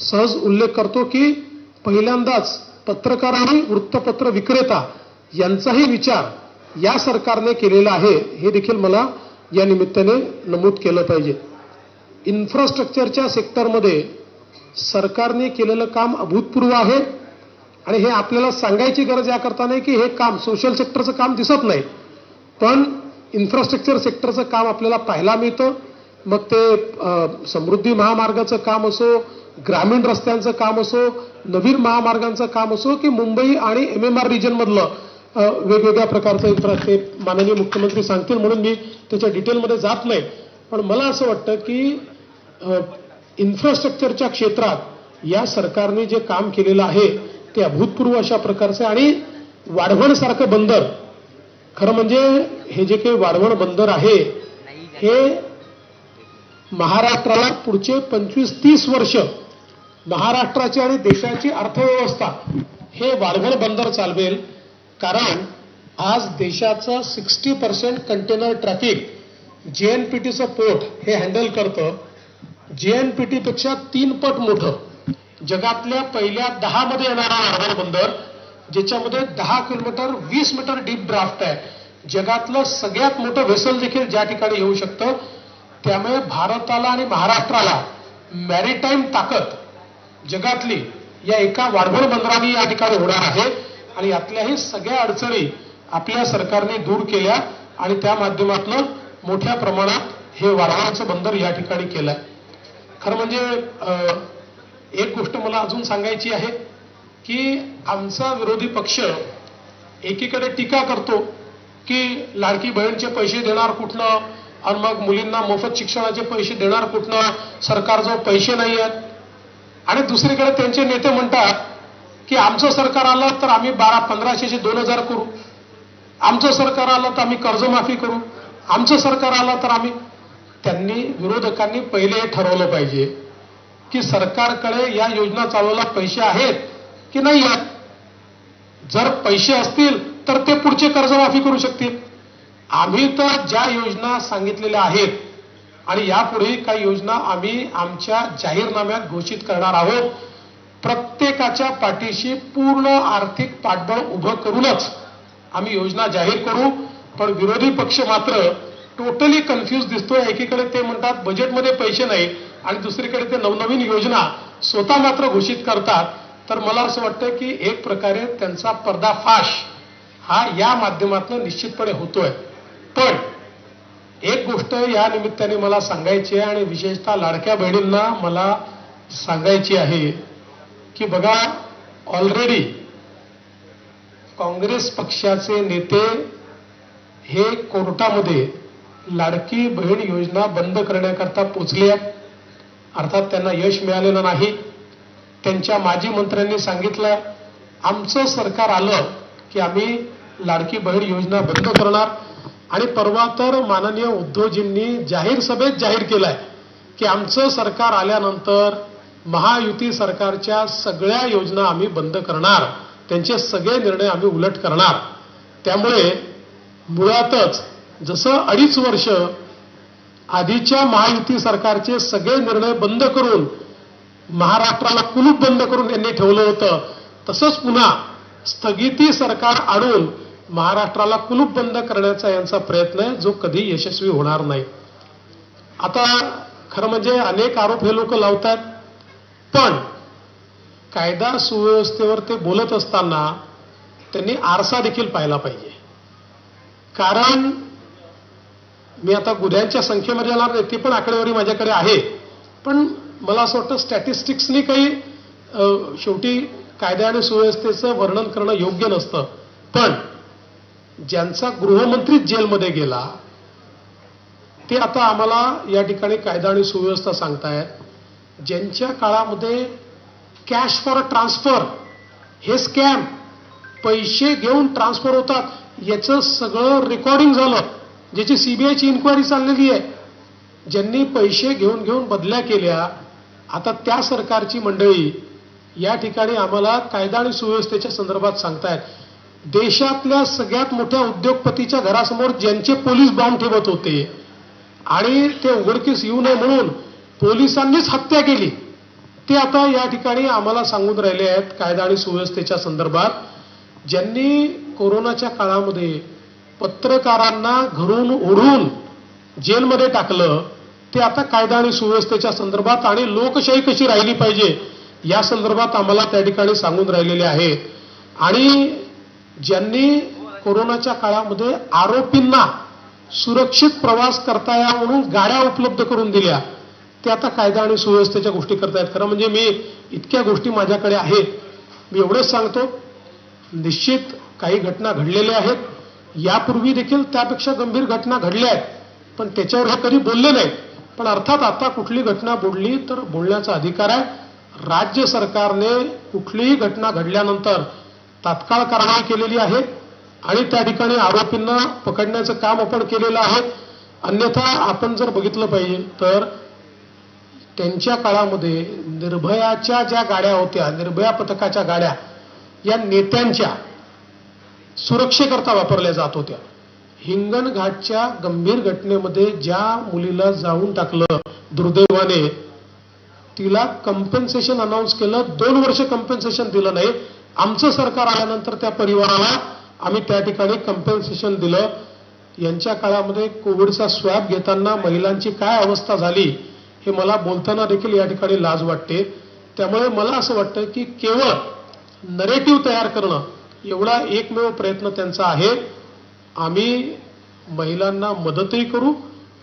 सहज उल्लेख करतो की पहिल्यांदाच पत्रकार आणि वृत्तपत्र विक्रेता यांचाही विचार या सरकारने केलेला आहे, हे देखील मला या निमित्ताने नमूद केलं पाहिजे. इन्फ्रास्ट्रक्चरच्या सेक्टरमध्ये सरकारने केलेलं काम अभूतपूर्व आहे आणि हे आपल्याला सांगायची गरज याकरता नाही की हे काम सोशल सेक्टरचं काम दिसत नाही, पण इन्फ्रास्ट्रक्चर सेक्टरचं काम आपल्याला पाहायला मिळतं. मग ते समृद्धी महामार्गाचं काम असो, ग्रामीण रस्त्यांचं काम असो, नवीन महामार्गांचं काम असो की मुंबई आणि MMR रिजनमधलं वेगवेगळ्या प्रकारचं ते माननीय मुख्यमंत्री सांगतील म्हणून मी त्याच्या डिटेलमध्ये जात नाही. पण मला असं वाटतं की इन्फ्रास्ट्रक्चरच्या क्षेत्रात या सरकारने जे काम केलेलं आहे ते अभूतपूर्व अशा प्रकारचं. आणि वाढवणसारखं बंदर, खरं म्हणजे हे जे काही वाढवण बंदर आहे हे महाराष्ट्राला पुढचे 25-30 वर्ष महाराष्ट्राची आणि देशाची अर्थव्यवस्था हे वाढवण बंदर चालवेल. कारण आज देशाचं 60% कंटेनर ट्रॅफिक JNPTचं पोर्ट हे हँडल करतं JNPT पेक्षा 3 पट मोठं जगातल्या पहिल्या 10 मध्ये येणारा हार्बर बंदर, ज्याच्यामध्ये 10 किलोमीटर 20 मीटर डीप ड्राफ्ट आहे. जगातलं सगळ्यात मोठं व्हेसल देखील ज्या ठिकाणी येऊ शकतं. त्यामुळे भारताला आणि महाराष्ट्राला मॅरीटाईम ताकद जगातली या एका वाढवण बंदराने या ठिकाणी होणार आहे. आणि यातल्याही सगळ्या अडचणी आपल्या सरकारने दूर केल्या आणि त्या माध्यमातून मोठ्या प्रमाणात हे वाढवणचं बंदर या ठिकाणी केलंय. खरं म्हणजे एक गोष्ट मला अजून सांगायची आहे की आमचा विरोधी पक्ष एकीकडे टीका करतो की लाडकी बहीणचे पैसे देणार कुठनं आणि मग मुलींना मोफत शिक्षणाचे पैसे देणार कुठनं, सरकारजवळ पैसे नाही आहेत. आणि दुसरीकडे त्यांचे नेते म्हणतात की आमचं सरकार आलं तर आम्ही 1500चे 2000 करू, आमचं सरकार आलं तर आम्ही कर्जमाफी करू, आमचं सरकार आलं तर आम्ही. त्यांनी विरोधकांनी पहिले हे ठरवलं पाहिजे की सरकारकडे या योजना चालवायला पैसे आहेत की नाही आहेत. जर पैसे असतील तर ते पुढचे कर्जमाफी करू शकतील. आम्ही तर ज्या योजना सांगितलेल्या आहेत आणि यापुढे काही योजना आम्ही आमच्या जाहीरनाम्यात घोषित करणार आहोत. प्रत्येकाच्या पाठीशी पूर्ण आर्थिक पाठबळ उभं करूनच आम्ही योजना जाहीर करू. पण विरोधी पक्ष मात्र टोटली कन्फ्यूज दिसतोय. एकीकडे ते म्हणतात बजेटमध्ये पैसे नाही आणि दुसरीकडे ते नवनवीन योजना स्वतः मात्र घोषित करतात. तर मला असं वाटतं की एक प्रकारे त्यांचा पर्दाफाश हा या माध्यमातून निश्चितपणे होतोय. पण एक गोष्ट या निमित्ताने मला सांगायची आहे आणि विशेषतः लाडक्या बहिणींना मला सांगायची आहे की बघा, ऑलरेडी काँग्रेस पक्षाचे नेते हे कोर्टामध्ये लाडकी बहीण योजना बंद करण्याकरता पोचले आहेत. अर्थात त्यांना यश मिळालेलं नाही. त्यांच्या माजी मंत्र्यांनी सांगितलं आमचं सरकार आलं की आम्ही लाडकी बहीण योजना बंद करणार. आणि परवा तर माननीय उद्धवजींनी जाहीर सभेत जाहीर केलंय की आमचं सरकार आल्यानंतर महायुती सरकारच्या सगळ्या योजना आम्ही बंद करणार, त्यांचे सगळे निर्णय आम्ही उलट करणार. त्यामुळे मुळातच जसं 2.5 वर्ष आधीच्या महायुती सरकारचे सगळे निर्णय बंद करून महाराष्ट्राला कुलूप बंद करून यांनी ठेवलं होतं, तसंच पुन्हा स्थगिती सरकार आणून महाराष्ट्राला कुलूप बंद करण्याचा यांचा प्रयत्न आहे, जो कधी यशस्वी होणार नाही. आता खरं म्हणजे अनेक आरोप हे लोक लावतात, पण कायदा सुव्यवस्थेवर ते बोलत असताना त्यांनी आरसा देखील पाहिला पाहिजे. कारण मी आता गुन्ह्यांच्या संख्येमध्ये येणार नाही, ती पण आकडेवारी माझ्याकडे आहे. पण मला असं वाटतं स्टॅटिस्टिक्सनी काही शेवटी कायदा आणि सुव्यवस्थेचं वर्णन करणं योग्य नसतं. पण ज्यांचा गृहमंत्री जेलमध्ये गेला ते आता आम्हाला या ठिकाणी कायदा आणि सुव्यवस्था सांगतायत. ज्यांच्या काळामध्ये कॅश फॉर ट्रान्सफर हे स्कॅम, पैसे घेऊन ट्रान्सफर होतात, याचं सगळं रेकॉर्डिंग झालं, ज्याची सीबीआयची इन्क्वायरी चाललेली आहे. ज्यांनी पैसे घेऊन बदल्या केल्या, आता त्या सरकारची मंडळी या ठिकाणी आम्हाला कायदा आणि सुव्यवस्थेच्या संदर्भात सांगतायत. देशातल्या सगळ्यात मोठ्या उद्योगपतीच्या घरासमोर ज्यांचे पोलीस बॉम्ब ठेवत होते आणि ते उघडकीस येऊ नये म्हणून पोलिसांनीच हत्या केली, ते आता या ठिकाणी आम्हाला सांगून राहिले आहेत कायदा आणि सुव्यवस्थेच्या संदर्भात. ज्यांनी कोरोनाच्या काळामध्ये पत्रकारांना घरून ओढून जेलमध्ये टाकलं, ते आता कायदा आणि सुव्यवस्थेच्या संदर्भात आणि लोकशाही कशी राहिली पाहिजे या संदर्भात आम्हाला त्या ठिकाणी सांगून राहिलेले आहेत. आणि ज्यांनी कोरोनाच्या काळामध्ये आरोपींना सुरक्षित प्रवास करता या म्हणून गाड्या उपलब्ध करून दिल्या, ते आता कायदा आणि सुव्यवस्थेच्या गोष्टी करतायत. खरं म्हणजे मी इतक्या गोष्टी माझ्याकडे आहेत. मी एवढंच सांगतो, निश्चित काही घटना घडलेल्या आहेत, यापूर्वी देखील त्यापेक्षा गंभीर घटना घडल्या आहेत, पण त्याच्यावर हे कधी बोलले नाहीत. पण अर्थात आता कुठली घटना बोलली तर बोलण्याचा अधिकार आहे. राज्य सरकारने कुठलीही घटना घडल्यानंतर तात्काळ कारवाई केलेली आहे आणि त्या ठिकाणी आरोपींना पकडण्याचं काम आपण केलेलं आहे. अन्यथा आपण जर बघितलं पाहिजे तर त्यांच्या काळामध्ये निर्भयाच्या ज्या गाड्या होत्या, निर्भया पथकाच्या गाड्या, या नेत्यांच्या सुरक्षेकरता वापरल्या जात होत्या. हिंगणघाटच्या गंभीर घटनेमध्ये ज्या मुलीला जाळून टाकलं दुर्दैवाने, तिला कंपेन्सेशन अनाऊन्स केलं, 2 वर्ष कंपेन्सेशन दिलं नाही. आमचं सरकार आल्यानंतर त्या परिवाराला आम्ही त्या ठिकाणी कंपेन्सेशन दिलं. यांच्या काळामध्ये कोविडचा स्वॅब घेताना महिलांची काय अवस्था झाली हे मला बोलताना देखील या ठिकाणी लाज वाटते. त्यामुळे मला असं वाटतं की केवळ नरेटिव्ह तयार करणं एवढा एकमेव प्रयत्न त्यांचा आहे. आम्ही महिलांना मदतही करू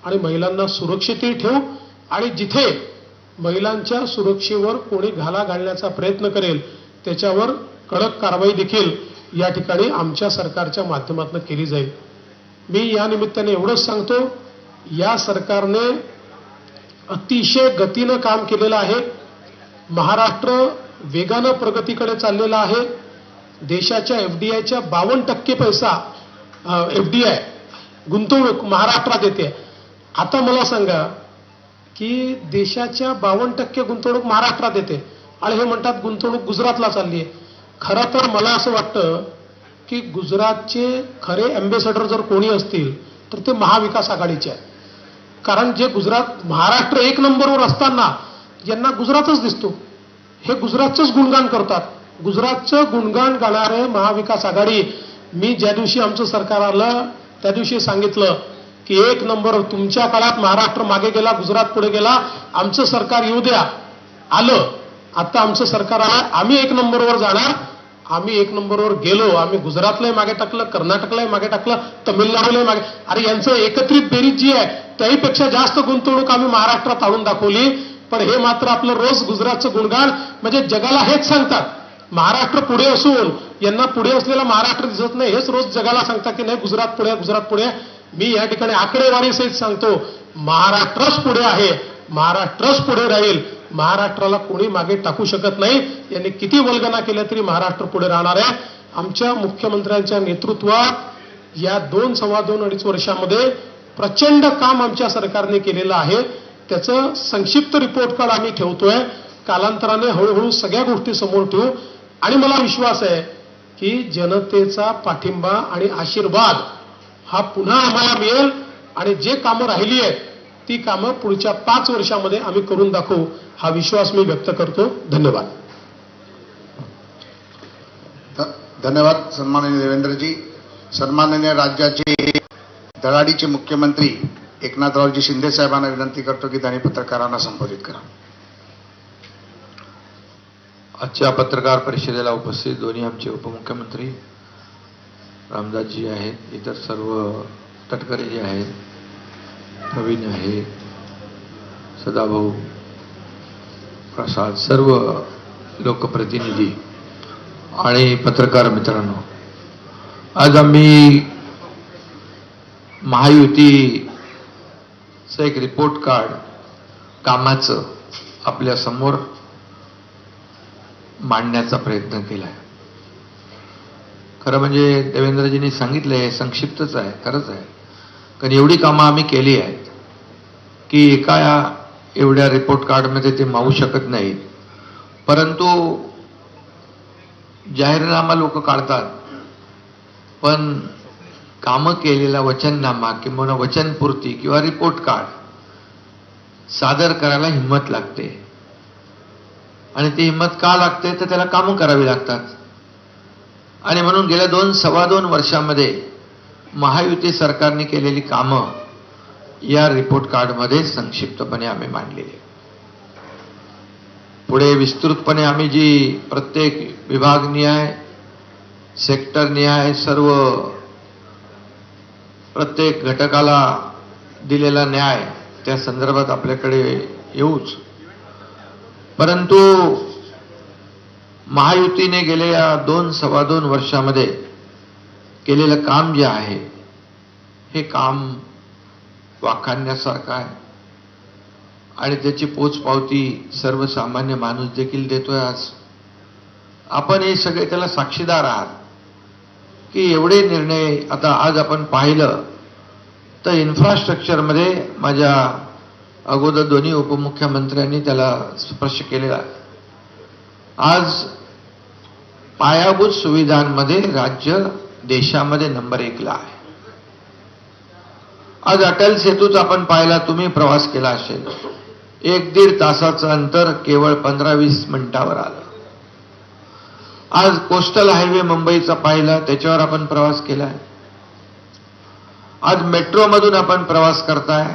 आणि महिलांना सुरक्षितही ठेवू आणि जिथे महिलांच्या सुरक्षेवर कोणी घाला घालण्याचा प्रयत्न करेल त्याच्यावर कडक कारवाई देखील या ठिकाणी आमच्या सरकारच्या माध्यमातून केली जाईल. मी या निमित्ताने एवढंच सांगतो, या सरकारने अतिशय गतीनं काम केलेलं आहे. महाराष्ट्र वेगानं प्रगतीकडे चाललेला आहे. देशाच्या FDIच्या 52% पैसा FDI गुंतवणूक महाराष्ट्रात येते. आता मला सांगा की देशाच्या 52% गुंतवणूक महाराष्ट्रात येते आणि हे म्हणतात गुंतवणूक गुजरातला चालली आहे. खरं तर मला असं वाटतं की गुजरातचे खरे अँबेसेडर जर कोणी असतील तर ते महाविकास आघाडीचे आहे. कारण जे गुजरात महाराष्ट्र 1 नंबरवर असताना यांना गुजरातच दिसतो. हे गुजरातचंच गुणगान करतात. गुजरातचं गुणगान गाणारे महाविकास आघाडी. मी ज्या दिवशी आमचं सरकार आलं त्या दिवशी सांगितलं की 1 नंबर, तुमच्या काळात महाराष्ट्र मागे गेला, गुजरात पुढे गेला, आमचं सरकार येऊ द्या. आलं. आता आमचं सरकार आलं, आम्ही 1 नंबरवर जाणार. आम्ही 1 नंबरवर गेलो. आम्ही गुजरातलाही मागे टाकलं, कर्नाटकलाही मागे टाकलं, तमिळनाडूलाही मागे. अरे यांचं एकत्रित बेरीज जी आहे त्याहीपेक्षा जास्त गुंतवणूक आम्ही महाराष्ट्रात आणून दाखवली. पण हे मात्र आपलं रोज गुजरातचं गुणगान, म्हणजे जगाला हेच सांगतात. महाराष्ट्र पुढे असून यांना पुढे असलेला महाराष्ट्र दिसत नाही, हेच रोज जगाला सांगतात की नाही गुजरात पुढे, गुजरात पुढे. मी या ठिकाणी आकडेवारी सहित सांगतो, महाराष्ट्रच पुढे आहे, महाराष्ट्रच पुढे राहील. महाराष्ट्राला कोणी मागे टाकू शकत नाही. यांनी किती वल्गना केल्या तरी महाराष्ट्र पुढे राहणार आहे. आमच्या मुख्यमंत्र्यांच्या नेतृत्वात या 2 सव्वा 2 अडीच वर्षामध्ये प्रचंड काम आमच्या सरकारने केलेलं आहे. त्याचं संक्षिप्त रिपोर्ट कार्ड आम्ही ठेवतोय. कालांतराने हळूहळू सगळ्या गोष्टी समोर ठेवू आणि मला विश्वास आहे की जनतेचा पाठिंबा आणि आशीर्वाद हा पुन्हा आम्हाला मिळेल आणि जे कामं राहिली आहेत ती कामं पुढच्या 5 वर्षामध्ये आम्ही करून दाखवू, हा विश्वास मी व्यक्त करतो. धन्यवाद. धन्यवाद सन्माननीय देवेंद्रजी. सन्माननीय राज्याचे धडाडीचे मुख्यमंत्री एकनाथरावजी शिंदे साहेबांना विनंती करतो की त्यांनी पत्रकारांना संबोधित करा. आजच्या पत्रकार परिषदेला उपस्थित दोन्ही आमचे उपमुख्यमंत्री रामदासजी आहेत, इतर सर्व तटकरे जे आहेत, प्रवीण आहे, सदाभाऊ, प्रसाद, सर्व लोकप्रतिनिधी आणि पत्रकार मित्रांनो, आज आम्ही महायुतीचं एक रिपोर्ट कार्ड कामाचं आपल्या समोर मांडण्याचा प्रयत्न केला आहे. खरं म्हणजे देवेंद्रजींनी सांगितलं हे संक्षिप्तच आहे, खरंच आहे. कारण एवढी कामं आम्ही केली आहेत की एका एवढ्या रिपोर्ट कार्डमध्ये ते मावू शकत नाहीत. परंतु जाहीरनामा लोक काढतात, पण कामं केलेला वचननामा किंवा वचनपूर्ती किंवा रिपोर्ट कार्ड सादर करायला हिंमत लागते. आणि ती हिंमत का लागते तर त्याला कामं करावी लागतात. आणि म्हणून गेल्या 2 सव्वा 2 वर्षामध्ये महायुती सरकारने केलेली कामं या रिपोर्ट कार्डमध्ये संक्षिप्तपणे आम्ही मांडलेली. पुढे विस्तृतपणे आम्ही जी प्रत्येक विभाग न्याय, सेक्टर न्याय, सर्व प्रत्येक घटकाला दिलेला न्याय त्या संदर्भात आपल्याकडे येऊच. परंतु महायुतीने गेल्या 2 सव्वा 2 वर्षामध्ये केलेलं काम जे आहे हे काम वाखाणण्यासारखं आहे आणि त्याची पोचपावती सर्वसामान्य माणूस देखील देतोय. आज आपण हे सगळे त्याला साक्षीदार आहात की एवढे निर्णय. आता आज आपण पाहिलं तर इन्फ्रास्ट्रक्चरमध्ये माझ्या अगोदर दोन्ही उपमुख्यमंत्र्यांनी त्याला स्पर्श केलेला. आज पायाभूत सुविधांमध्ये राज्य देशामध्ये नंबर 1 ला आहे. आज अटल सेतूचा आपण पाहिला, तुम्ही प्रवास केला असेल, 1-1.5 तासाचं अंतर केवळ 15-20 मिनिटावर आलं. आज कोस्टल हायवे मुंबईचा पाहिला, त्याच्यावर आपण प्रवास केलाय. आज मेट्रोमधून आपण प्रवास करताय,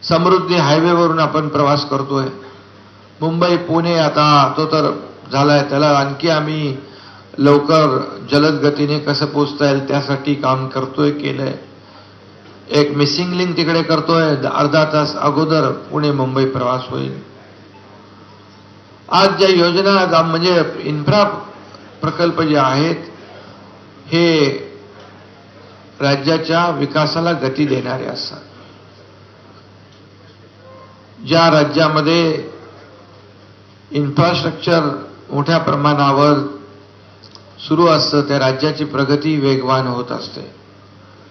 समृद्धी हायवेवरून आपण प्रवास करतोय. मुंबई पुणे आता तो तर झालाय, त्याला आणखी आम्ही लवकर जलद गतीने कसं पोचता येईल त्यासाठी काम करतोय, केलंय. एक मिसिंग लिंक तिकडे करतोय, अर्धा तास अगोदर पुणे मुंबई प्रवास होईल. आज ज्या योजना म्हणजे इन्फ्रा प्रकल्प जे आहेत, हे राज्याच्या विकासाला गती देणारे असतात. ज्या राज्यामध्ये इन्फ्रास्ट्रक्चर मोठ्या प्रमाणावर सुरू असतं, त्या राज्याची प्रगती वेगवान होत असते.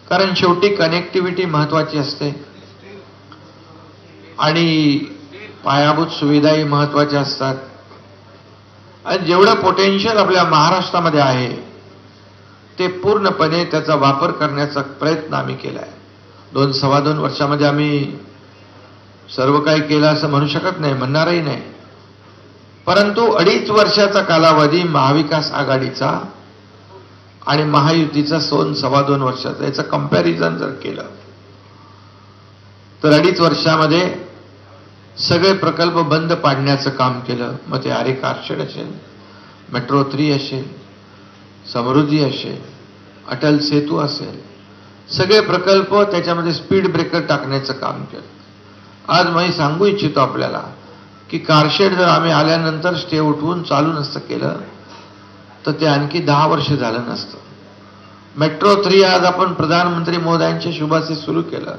कारण शेवटी कनेक्टिव्हिटी महत्वाची असते आणि पायाभूत सुविधाही महत्वाच्या असतात. आणि जेवढं पोटेन्शियल आपल्या महाराष्ट्रामध्ये आहे, ते पूर्णपणे त्याचा वापर करण्याचा प्रयत्न आम्ही केलाय. 2-2.25 वर्षामध्ये आम्ही सर्व काही केलं असं म्हणू शकत नाही, म्हणणारही नाही. परंतु 2.5 वर्षाचा कालावधी महाविकास आघाडीचा आणि महायुतीचा 2-2.25 वर्षाचा, याचं कंपॅरिझन जर केलं तर 2.5 वर्षामध्ये सगळे प्रकल्प बंद पाडण्याचं काम केलं. मग ते आरे कारशेड असेल, मेट्रो 3 असेल, समृद्धी असेल, अटल सेतू असेल, सगळे प्रकल्प त्याच्यामध्ये स्पीड ब्रेकर टाकण्याचं काम केलं. आज मी सांगू इच्छितो आपल्याला की कारशेड जर आम्ही आल्यानंतर स्टे उठवून चालू नसतं केलं तर ते आणखी 10 वर्ष झालं नसतं. मेट्रो 3 आज आपण प्रधानमंत्री महोदयांच्या शुभाचे सुरू केलं.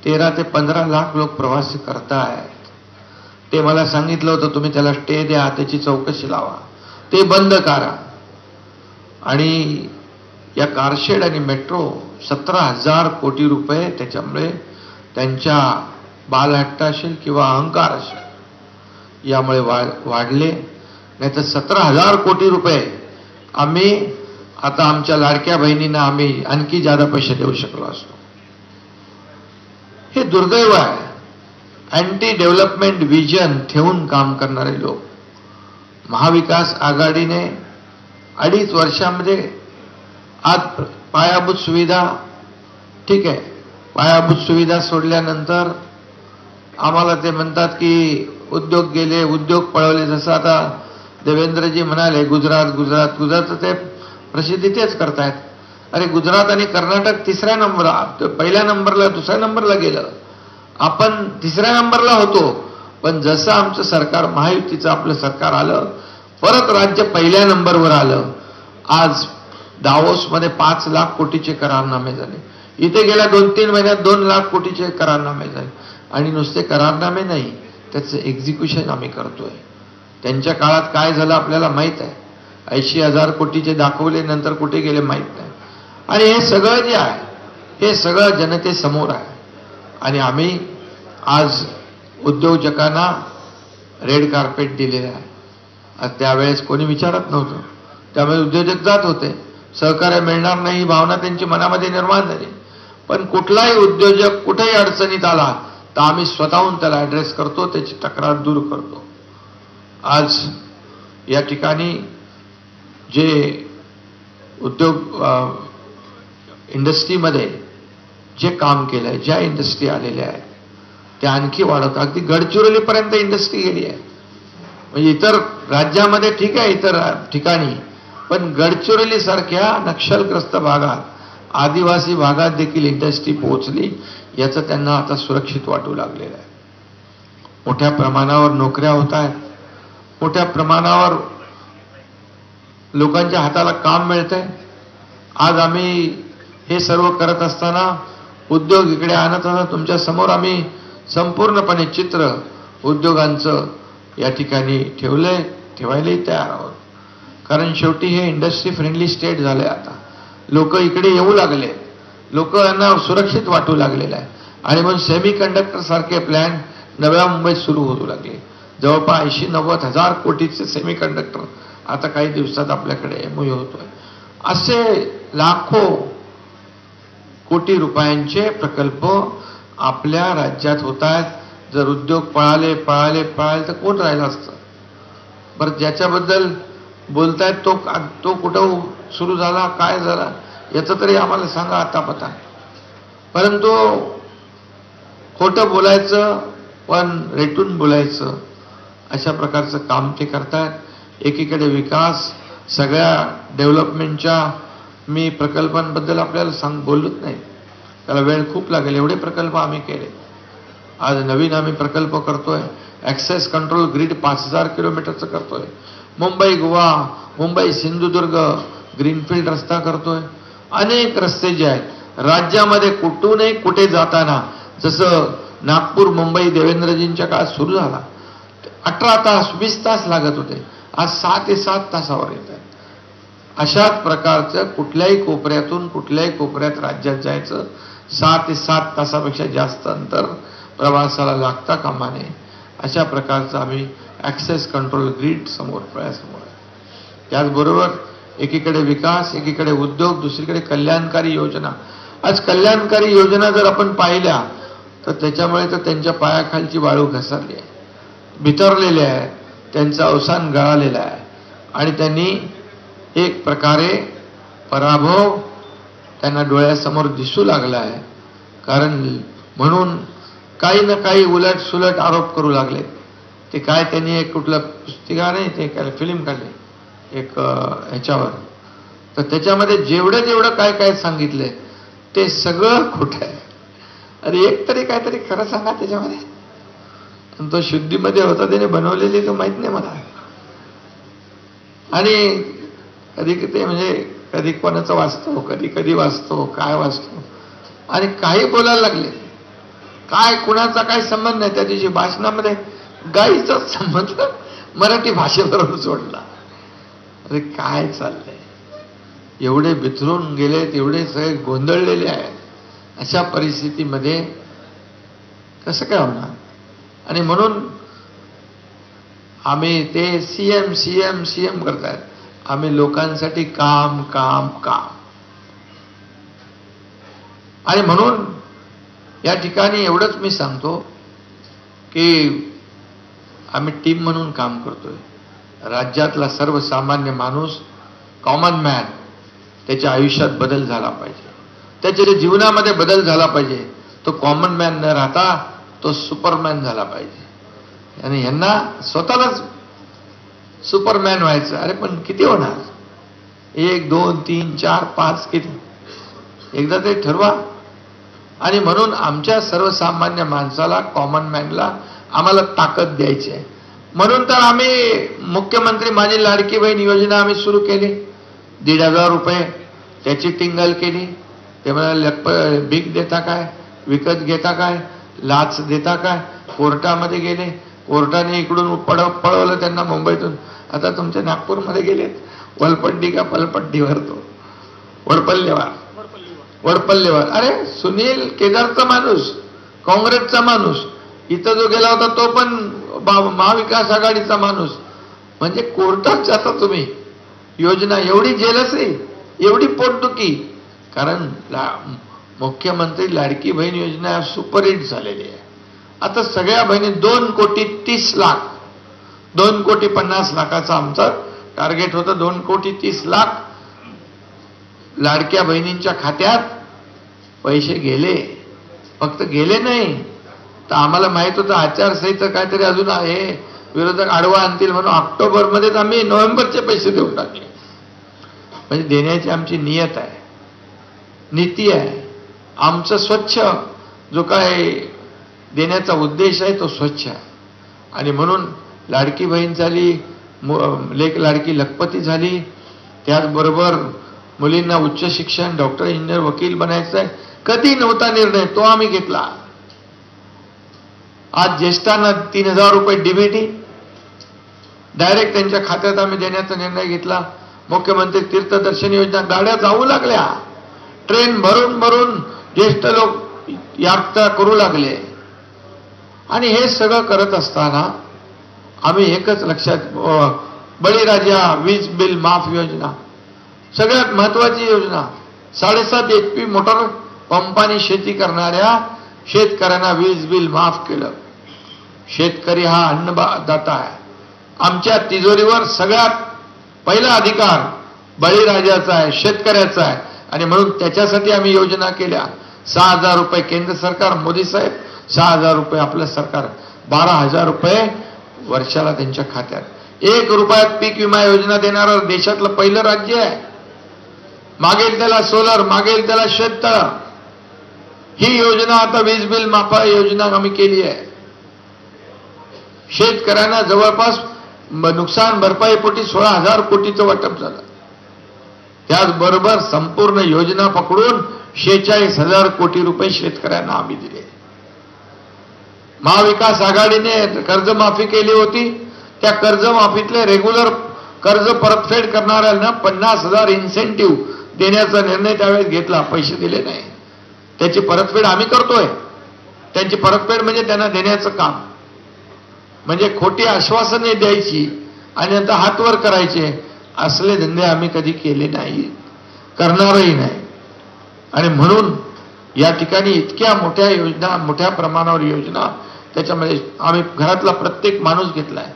13 ते 15 लाख लोक प्रवास करतायत. ते मला सांगितलं होतं, तुम्ही त्याला स्टे द्या, त्याची चौकशी लावा, ते बंद करा. आणि या कारशेड आणि मेट्रो 17,000 कोटी रुपये त्याच्यामुळे त्यांच्या बालहट्ट असेल किंवा अहंकार असेल यामुळे वाढले. नाही तर 17,000 कोटी रुपये आम्ही आता आमच्या लाडक्या बहिणींना आम्ही आणखी जादा पैसे देऊ शकलो असतो. हे दुर्दैव आहे. अँटी डेव्हलपमेंट विजन ठेवून काम करणारे लोक. महाविकास आघाडीने 2.5 वर्षामध्ये आज पायाभूत सुविधा, ठीक आहे, पायाभूत सुविधा सोडल्यानंतर आम्हाला ते म्हणतात की उद्योग गेले, उद्योग पळवले. जसं आता देवेंद्रजी म्हणाले गुजरात ते प्रसिद्धी तेच करतायत. अरे गुजरात आणि कर्नाटक पहिल्या नंबरला 2ऱ्या नंबरला गेलं, आपण 3ऱ्या नंबरला होतो. पण जसं आमचं सरकार, महायुतीचं आपलं सरकार आलं, परत राज्य पहिल्या नंबरवर आलं. आज दावोसमध्ये 5 लाख कोटीचे करारनामे झाले. इथे गेल्या 2-3 महिन्यात 2 लाख कोटीचे करारनामे झाले. आणि नुसते करारनामे नाही, त्याचं एक्झिक्युशन आम्ही करतोय. त्यांच्या काळात काय झालं आपल्याला माहित आहे. 80,000 कोटीचे दाखवले, नंतर कुठे गेले माहित नाही. आणि हे सगळं जे आहे, हे सगळं जनतेसमोर आहे. आणि आम्ही आज उद्योजकांना रेड कार्पेट दिलेलं आहे. आज त्यावेळेस कोणी विचारत नव्हतं, त्यामुळे उद्योजक जात होते. सहकार्य मिळणार नाही ही भावना त्यांची मनामध्ये निर्माण झाली. पण कुठलाही उद्योजक कुठेही अडचणीत आला तर आम्ही स्वतःहून त्याला ॲड्रेस करतो, त्याची तक्रार दूर करतो. आज या ठिकाणी जे उद्योग इंडस्ट्रीमध्ये जे काम केलंय, ज्या इंडस्ट्री आलेल्या आहेत त्या आणखी वाढत. अगदी गडचिरोलीपर्यंत इंडस्ट्री गेली आहे. म्हणजे इतर राज्यामध्ये ठीक आहे, इतर ठिकाणी, पण गडचिरोली सारख्या नक्षलग्रस्त भागात, आदिवासी भागात देखील इंडस्ट्री पोहोचली. याचं त्यांना आता सुरक्षित वाटू लागलेलं आहे. मोठ्या प्रमाणावर नोकऱ्या होत आहेत, मोठ्या प्रमाणावर लोकांच्या हाताला काम मिळतंय. आज आम्ही हे सर्व करत असताना, उद्योग इकडे आणत असताना तुमच्या समोर आम्ही संपूर्णपणे चित्र उद्योगांचं या ठिकाणी ठेवायलाही तयार आहोत. कारण शेवटी हे इंडस्ट्री फ्रेंडली स्टेट झालंय. आता लोक इकडे येऊ लागले, लोकांना सुरक्षित वाटू लागलेलं आहे. आणि म्हणून सेमी कंडक्टर सारखे प्लॅन नव्या मुंबईत सुरू होऊ लागले. जवळपास 80-90 हजार कोटीचे सेमी कंडक्टर आता काही दिवसात आपल्याकडे MOU होतोय. असे लाखो कोटी रुपयांचे प्रकल्प आपल्या राज्यात होत आहेत. जर उद्योग पळाले तर कोण राहिलं असतं? बरं, ज्याच्याबद्दल बोलतायत तो कुठं सुरू झाला, काय झाला, याचं तरी आम्हाला सांगा आता पता. परंतु खोटं बोलायचं पण रेटून बोलायचं अशा प्रकारचं काम ते करतायत. एकीकडे विकास, सगळ्या डेव्हलपमेंटच्या मी प्रकल्पांबद्दल आपल्याला बोललोच नाही, त्याला वेळ खूप लागेल. एवढे प्रकल्प आम्ही केले. आज नवीन आम्ही प्रकल्प करतोय. ॲक्सेस कंट्रोल ग्रीड 5000 किलोमीटरचं करतोय. मुंबई गोवा, मुंबई सिंधुदुर्ग ग्रीनफील्ड रस्ता करतोय. अनेक रस्ते जे आहेत राज्यामध्ये कुठूनही कुठे जाताना, जसं नागपूर मुंबई देवेंद्रजींच्या काळात सुरू झाला, 18 तास 20 तास लागत होते, आज 6 ते 7 तासावर येत आहे. अशाच प्रकारचं कुठल्याही कोपऱ्यातून कुठल्याही कोपऱ्यात राज्यात जायचं 6 ते 7 तासापेक्षा जास्त अंतर प्रवासाला लागता कामा नये. अशा प्रकारचं आम्ही ॲक्सेस कंट्रोल ग्रीड डोळ्यासमोर आहे. त्याचबरोबर एकीकडे विकास, एकीकडे उद्योग, दुसरीकडे कल्याणकारी योजना. आज कल्याणकारी योजना जर आपण पाहिल्या तर त्याच्यामुळे तर त्यांच्या पायाखालची वाळू घसरली आहे, बिथरलेले आहे, त्यांचं अवसान गळालेलं आहे आणि त्यांनी एक प्रकारे पराभव त्यांना डोळ्यासमोर दिसू लागला आहे. कारण म्हणून काही ना काही उलट सुलट आरोप करू लागले. ते काय, त्यांनी एक कुठलं पुस्तिका नाही, ते काय फिल्म काढली एक ह्याच्यावर, तर त्याच्यामध्ये जेवढं काय काय सांगितलंय ते सगळं खोटं आहे. अरे एक तरी काहीतरी खरं सांगा त्याच्यामध्ये. आणि तो शुद्धीमध्ये होता, त्याने बनवलेली तो माहित नाही मला. आणि कधी ते म्हणजे कधी कोणाचं वाचतो, कधी वाचतो, काय वाचतो आणि काही बोलायला लागले. काय कुणाचा काय संबंध नाही. त्या दिवशी भाषणामध्ये गाईचाच संबंध मराठी भाषेबरोबर जोडला. अरे काय चाललंय? एवढे बिथरून गेलेत, एवढे सगळे गोंधळलेले आहेत. अशा परिस्थितीमध्ये कसं काय होणार? आणि म्हणून आम्ही ते सीएम करतायत. आम्ही लोकांसाठी काम काम काम. आणि म्हणून या ठिकाणी एवढंच मी सांगतो की आम्ही टीम म्हणून काम करतोय. राज्यातला सर्वसामान्य माणूस, कॉमन मॅन, त्याच्या आयुष्यात बदल झाला पाहिजे, त्याच्या जीवनामध्ये बदल झाला पाहिजे. तो कॉमन मॅन न राहता तो सुपरमॅन झाला पाहिजे. आणि यांना स्वतःलाच सुपरमॅन व्हायचं. अरे पण किती होणार? 1, 2, 3, 4, 5 किती? एकदा ते ठरवा. आणि म्हणून आमच्या सर्वसामान्य माणसाला, कॉमन मॅनला आम्हाला ताकद द्यायची आहे. म्हणून तर आम्ही मुख्यमंत्री माझी लाडकी बहीण योजना आम्ही सुरू केली. 1,500 रुपये त्याची टिंगल केली. ते म्हणाले भीक देता काय, विकत घेता काय, लाच देता काय. कोर्टामध्ये गेले, कोर्टाने इकडून पळवलं त्यांना मुंबईतून. आता तुमच्या नागपूरमध्ये गेलेत, वलपट्टी का पलपट्टीवर, तो वडपल्लेवार. अरे सुनील केदारचा माणूस, काँग्रेसचा माणूस, इथं जो गेला होता तो पण महाविकास आघाडीचा माणूस. म्हणजे कोर्टात जाता तुम्ही. योजना एवढी जेलसी, एवढी पोटदुखी. कारण मुख्यमंत्री लाडकी बहीण योजना सुपरहिट झालेली आहे. आता सगळ्या बहिणी 2,30,00,000, 2,50,00,000 आमचा टार्गेट होतं. 2,30,00,000 लाडक्या बहिणींच्या खात्यात पैसे गेले. फक्त गेले नाही तर आम्हाला माहित होतं आचारसंहिता काहीतरी अजून आहे, विरोधक आडवा आणतील म्हणून ऑक्टोबरमध्येच आम्ही नोव्हेंबरचे पैसे देऊन टाकले. म्हणजे देण्याची आमची नियत आहे, नीती आहे. आमचं स्वच्छ जो काय देण्याचा उद्देश आहे तो स्वच्छ आहे. आणि म्हणून लाडकी बहीण झाली, लेक लाडकी लखपती झाली. त्याचबरोबर मुलींना उच्च शिक्षण, डॉक्टर, इंजिनियर, वकील बनायचं आहे. कधी नव्हता निर्णय, तो आम्ही घेतला. आज ज्येष्ठांना 3,000 रुपये डीबीटी डायरेक्ट त्यांच्या खात्यात आम्ही देण्याचा निर्णय घेतला. मुख्यमंत्री तीर्थदर्शन योजना, गाड्या जाऊ लागल्या, ट्रेन भरून भरून ज्येष्ठ लोक यात्रा करू लागले. आणि हे सगळं करत असताना आम्ही एकच लक्षात, बळीराजा वीज बिल माफ योजना, सगळ्यात महत्वाची योजना, 7.5 HP मोटर पंपाने शेती करणाऱ्या शेतकऱ्यांना वीज बिल माफ केलं. शेतकरी हा अन्नदाता आहे. आमच्या तिजोरीवर सगळ्यात पहिला अधिकार बळीराजाचा आहे, शेतकऱ्याचा आहे. आणि म्हणून त्याच्यासाठी आम्ही योजना केल्या. 6,000 रुपये केंद्र सरकार, मोदी साहेब, 6,000 रुपये आपलं सरकार, 12,000 रुपये वर्षाला त्यांच्या खात्यात. 1 रुपयात पीक विमा योजना देणारं देशातलं पहिलं राज्य आहे. मागेल त्याला सोलर, मागेल त्याला शेततळ. ही योजना आता वीज बिल माफा योजना आम्ही केली आहे. शेतकऱ्यांना जवळपास नुकसान भरपाईपोटी 16,000 कोटीचं वाटप झालं. त्याचबरोबर संपूर्ण योजना पकडून 46,000 कोटी रुपये शेतकऱ्यांना आम्ही दिले. महाविकास आघाडीने कर्जमाफी केली होती. त्या कर्जमाफीतले रेग्युलर कर्ज परतफेड करणाऱ्यांना 50,000 इन्सेंटिव्ह देण्याचा निर्णय त्यावेळेस घेतला. पैसे दिले नाही. त्याची परतफेड आम्ही करतोय. त्यांची परतफेड म्हणजे त्यांना देण्याचं काम. म्हणजे खोटी आश्वासने द्यायची आणि नंतर हातवर करायचे, असले धंदे आम्ही कधी केले नाही, करणारही नाही. आणि म्हणून या ठिकाणी इतक्या मोठ्या योजना, मोठ्या प्रमाणावर योजना, त्याच्यामध्ये आम्ही घरातला प्रत्येक माणूस घेतलाय.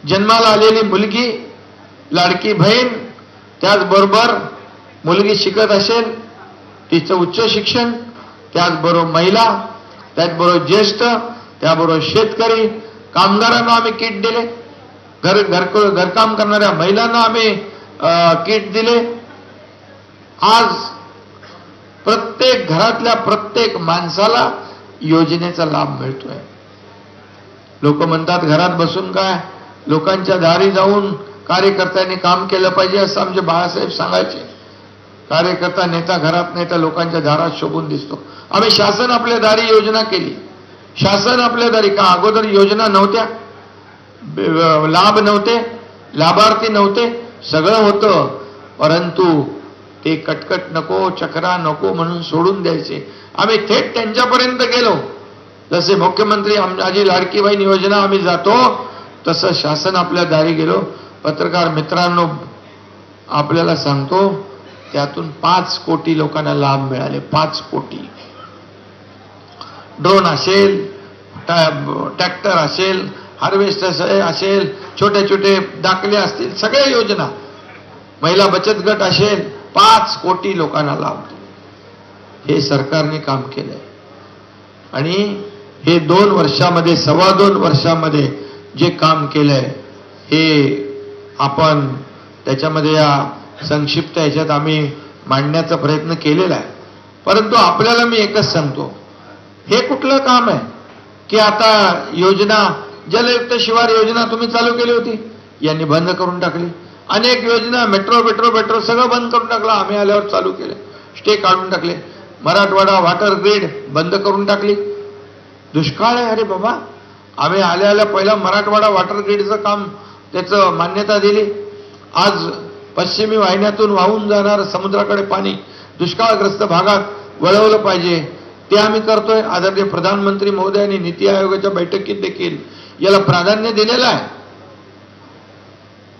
जन्माला आलेली मुलगी, लाडकी बहीण, त्याचबरोबर मुलगी शिकत असेल तिचं उच्च शिक्षण, त्याचबरोबर महिला, त्याचबरोबर ज्येष्ठ, त्याबरोबर शेतकरी, कामगारांना आम्ही किट दिले. घरकाम करणाऱ्या महिलांना आम्ही किट दिले. आज प्रत्येक घरातल्या प्रत्येक माणसाला योजनेचा लाभ मिळतोय. लोक म्हणतात घरात बसून काय, लोकांच्या दारी जाऊन कार्यकर्त्यांनी काम केलं पाहिजे असं आमचे बाळासाहेब सांगायचे. कार्यकर्ता नेता घरात नाही तर लोकांच्या दारात शोभून दिसतो. आम्ही शासन आपल्या दारी योजना केली. शासन आपल्या दारी, का अगोदर योजना नव्हत्या, लाभ नव्हते, लाभार्थी नव्हते, सगळं होतं, परंतु ते कटकट नको, चक्रा नको म्हणून सोडून द्यायचे. आम्ही थेट त्यांच्यापर्यंत गेलो. जसे मुख्यमंत्री माझी लाडकी बहीण योजना आम्ही जातो, तसं शासन आपल्या दारी गेलो. पत्रकार मित्रांनो, आपल्याला सांगतो, त्यातून 5 कोटी लोकांना लाभ मिळाले. 5 कोटी. ड्रोन असेल, ट्रॅक्टर असेल, हार्वेस्टर असेल, छोटे छोटे दाखले असतील, सगळ्या योजना, महिला बचत गट असेल, 5 कोटी लोकांना लाभ दिले. हे सरकारने काम केलंय. आणि हे 2 वर्षामध्ये, 2.25 वर्षामध्ये जे काम केलंय, हे आपण त्याच्यामध्ये या संक्षिप्त ह्याच्यात आम्ही मांडण्याचा प्रयत्न केलेला आहे. परंतु आपल्याला मी एकच सांगतो, हे कुठलं काम आहे की आता योजना, जलयुक्त शिवार योजना तुम्ही चालू केली होती, यांनी बंद करून टाकली. अनेक योजना, मेट्रो सगळं बंद करून टाकलं. आम्ही आल्यावर चालू केले, स्टे काढून टाकले. मराठवाडा वॉटर ग्रीड बंद करून टाकली. दुष्काळ आहे, अरे बाबा, आम्ही आल्या पहिला मराठवाडा वॉटर ग्रीडचं काम, त्याचं मान्यता दिली. आज पश्चिमी वाहिन्यातून वाहून जाणार समुद्राकडे पाणी दुष्काळग्रस्त भागात वळवलं पाहिजे, ते आम्ही करतोय. आदरणीय प्रधानमंत्री महोदयांनी नीती आयोगाच्या बैठकीत देखील याला प्राधान्य दिलेलं आहे.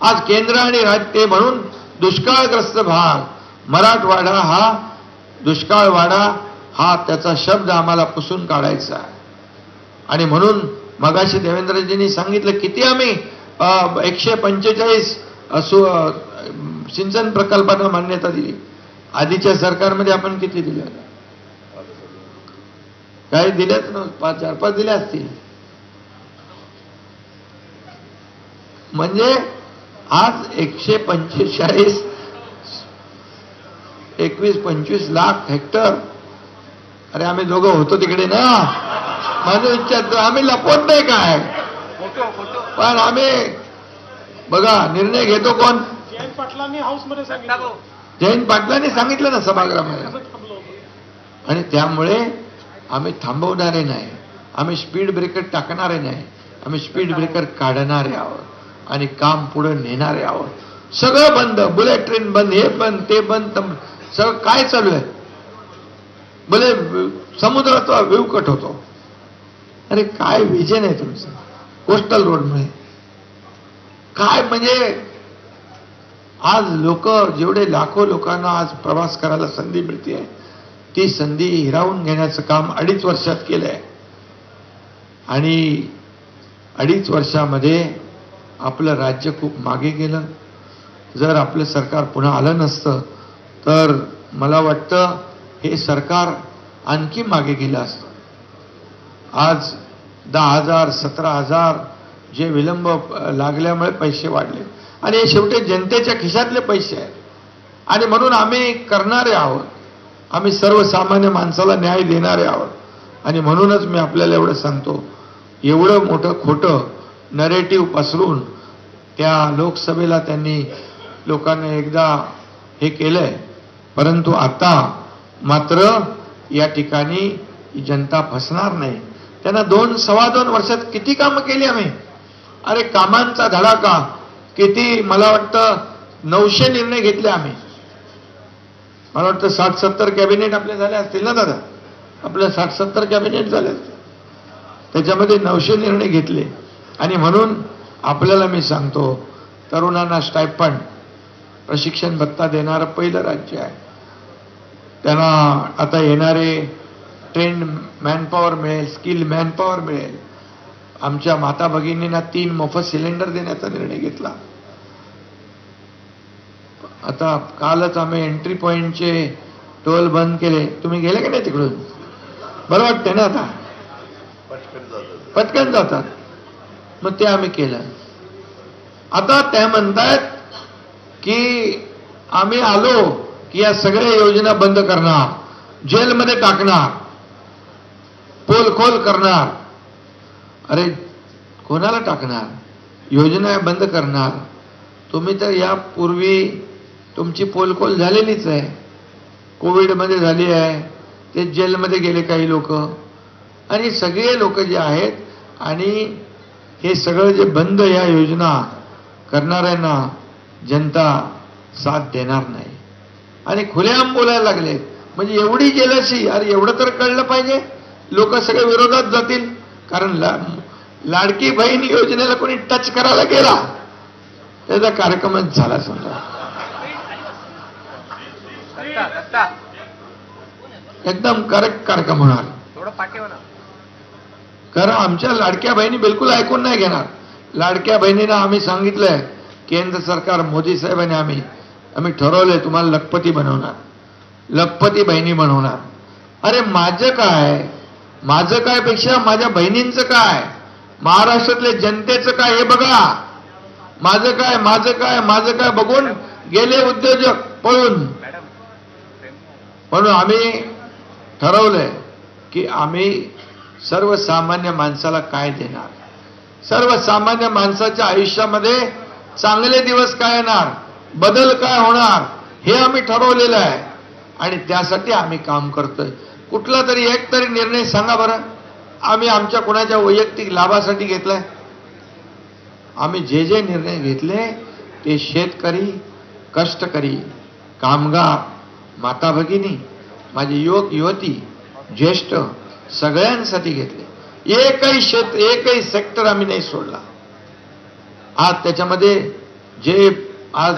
आज केंद्र आणि राज्य म्हणून दुष्काळग्रस्त भाग, मराठवाडा हा दुष्काळवाडा, हा त्याचा शब्द आम्हाला पुसून काढायचा आहे. आणि म्हणून मगाशी देवेंद्रजींनी सांगितलं, किती आम्ही 145 सिंचन प्रकल्पांना मान्यता दिली. आधीच्या सरकारमध्ये आपण किती दिल्या? काही दिल्याच नव्हतं, 4-5 दिल्या असतील. म्हणजे आज 145, 21-25 लाख हेक्टर. अरे आम्ही दोघं होतो तिकडे ना, माझं विचारतो, आम्ही लपवत नाही काय, पण आम्ही बघा निर्णय घेतो कोण? जयंत पाटलांनी हाऊसमध्ये सांगितलं, जयंत पाटलांनी सांगितलं ना सभागृहामध्ये. आणि त्यामुळे आम्ही थांबवणारे नाही, आम्ही स्पीड ब्रेकर टाकणारे नाही, आम्ही स्पीड ब्रेकर काढणारे आहोत आणि काम पुढे नेणारे आहोत. सगळं बंद, बुलेट ट्रेन बंद, हे बंद, ते बंद, सगळं काय चालू आहे? भले समुद्राचा व्ह्यू कट होतो. अरे काय विजन आहे तुमचं कोस्टल रोडमुळे? काय म्हणजे आज लोक, जेवढे लाखो लोकांना आज प्रवास करायला संधी मिळते, ती संधी हिरावून घेण्याचं काम 2.5 वर्षात केलंय. आणि 2.5 वर्षामध्ये आपलं राज्य खूप मागे गेलं. जर आपलं सरकार पुन्हा आलं नसतं तर मला वाटतं हे सरकार आणखी मागे गेलं असतं. आज 10,000 17,000 जे विलंब लागल्यामुळे पैसे वाढले आणि हे शेवटी जनतेच्या खिशातले पैसे आहेत. आणि म्हणून आम्ही करणारे आहोत. आम्ही सर्वसामान्य माणसाला न्याय देणारे आहोत. आणि म्हणूनच मी आपल्याला एवढं सांगतो, एवढं मोठं खोटं नरेटिव्ह पसरून त्या लोकसभेला त्यांनी लोकांना एकदा हे केलंय. परंतु आता मात्र या ठिकाणी जनता फसणार नाही. त्यांना 2-2.25 वर्षात किती कामं केली आम्ही. अरे कामांचा धडाका किती, मला वाटतं 900 निर्णय घेतले आम्ही. मला वाटतं 60-70 कॅबिनेट आपले झाले असतील ना दादा. आपल्या 60-70 कॅबिनेट झाले असतील. त्याच्यामध्ये 900 निर्णय घेतले. आणि म्हणून आपल्याला मी सांगतो, तरुणांना स्टायपंड प्रशिक्षण भत्ता देणारं पहिलं राज्य आहे. त्यांना आता येणारे ट्रेंड मॅनपॉवर मिळेल, स्किल मॅनपॉवर मिळेल. आमच्या माता भगिनींना 3 मोफत सिलेंडर देण्याचा निर्णय घेतला. आता कालच आम्ही एंट्री पॉइंटचे टोल बंद केले. तुम्ही गेले का नाही तिकडून? बरं वाटतंय ना आता? पटकन जातात. मग ते आम्ही केलं. आता त्या म्हणतायत की आम्ही आलो की या सगळ्या योजना बंद करणार, जेलमध्ये टाकणार, पोलखोल करणार. अरे कोणाला टाकणार? योजना बंद करणार. तुम्ही तर यापूर्वी तुमची पोलखोल झालेलीच आहे. कोविडमध्ये झाली आहे. ते जेलमध्ये गेले काही लोक. आणि सगळे लोक जे आहेत आणि हे सगळं जे बंद या योजना करणाऱ्यांना जनता साथ देणार नाही. आणि खुलेआम बोलायला लागले. म्हणजे एवढी जेलसी. अरे एवढं तर कळलं पाहिजे. लोक सगळे विरोधात जातील. कारण लाडकी बहीण योजनेला कोणी टच करायला गेला त्याचा कार्यक्रमच झाला समजा. एकदम करेक्ट कार्यक्रम होणार. कारण आमच्या लाडक्या बहिणी बिलकुल ऐकून नाही घेणार. लाडक्या बहिणींना आम्ही सांगितलंय, केंद्र सरकार मोदी साहेबांनी आम्ही ठरवलंय तुम्हाला लखपती बनवणार, लखपती बहिणी बनवणार. अरे माझं काय पेक्षा माझ्या बहिणींचं काय, महाराष्ट्रातल्या जनतेचं काय हे बघा. माझं काय बघून गेले उद्योजक पळून. म्हणून आम्ही ठरवलंय की आम्ही सर्वसामान्य माणसाला काय देणार, सर्वसामान्य माणसाच्या आयुष्यामध्ये चांगले दिवस काय येणार, बदल काय होणार हे आम्ही ठरवलेलं आहे. आणि त्यासाठी आम्ही काम करतोय. कुठला तरी एक तरी निर्णय सांगा बरं आम्ही आमच्या कोणाच्या वैयक्तिक लाभासाठी घेतलाय. आम्ही जे निर्णय घेतले ते शेतकरी, कष्टकरी, कामगार, माता भगिनी, माझे युवक युवती, ज्येष्ठ सगळ्यांसाठी घेतले. एकही सेक्टर आम्ही नाही सोडला. आज त्याच्यामध्ये जे आज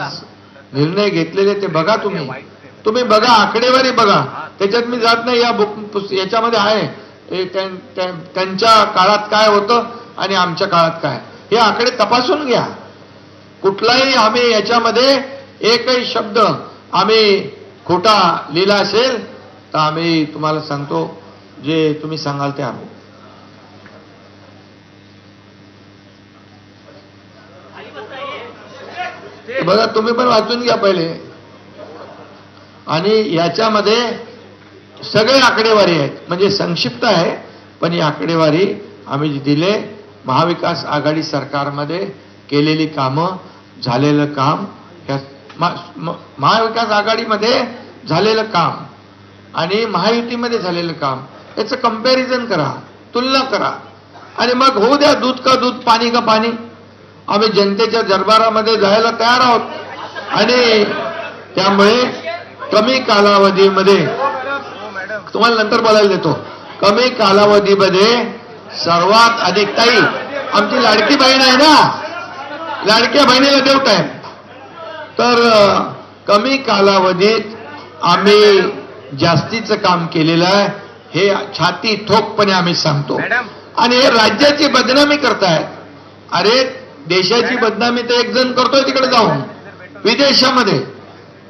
निर्णय घेतलेले ते बघा. तुम्ही बघा, आकडेवारी बघा. त्याच्यात मी जात नाही. याच्यामध्ये आहे त्यांच्या काळात काय होतं आणि आमच्या काळात काय, हे आकडे तपासून घ्या. कुठलाही आम्ही याच्यामध्ये एकही शब्द आम्ही खोटा लिहिला असेल तर आम्ही तुम्हाला सांगतो, जे तुम्ही सांगाल ते आम्ही. बघा, तुम्ही पण वाचून घ्या पहिले. आणि याच्यामध्ये सगळे आकडेवारी आहेत. म्हणजे संक्षिप्त आहे पण ही आकडेवारी आम्ही जी दिले, महाविकास आघाडी सरकारमध्ये केलेली कामं, झालेलं काम, महाविकास आघाडीमध्ये झालेलं काम आणि महायुतीमध्ये झालेलं काम याचं कंपॅरिझन करा, तुलना करा. आणि मग होऊ द्या दूध का दूध, पाणी का पाणी. आम्ही जनतेच्या दरबारामध्ये जायला तयार आहोत. आणि त्यामुळे कमी कालावधीमध्ये, तुम्हाला नंतर बोलायला देतो, कमी कालावधीमध्ये सर्वात अधिक, ताई आमची लाडकी बहीण आहे ना, लाडक्या बहिणीला देऊ टाइम. तर कमी कालावधीत आम्ही जास्तीचं काम केलेलं आहे हे छाती ठोकपणे आम्ही सांगतो. आणि हे राज्याची बदनामी करतायत. अरे देशाची बदनामी तर एक जण करतोय तिकडे जाऊन विदेशामध्ये,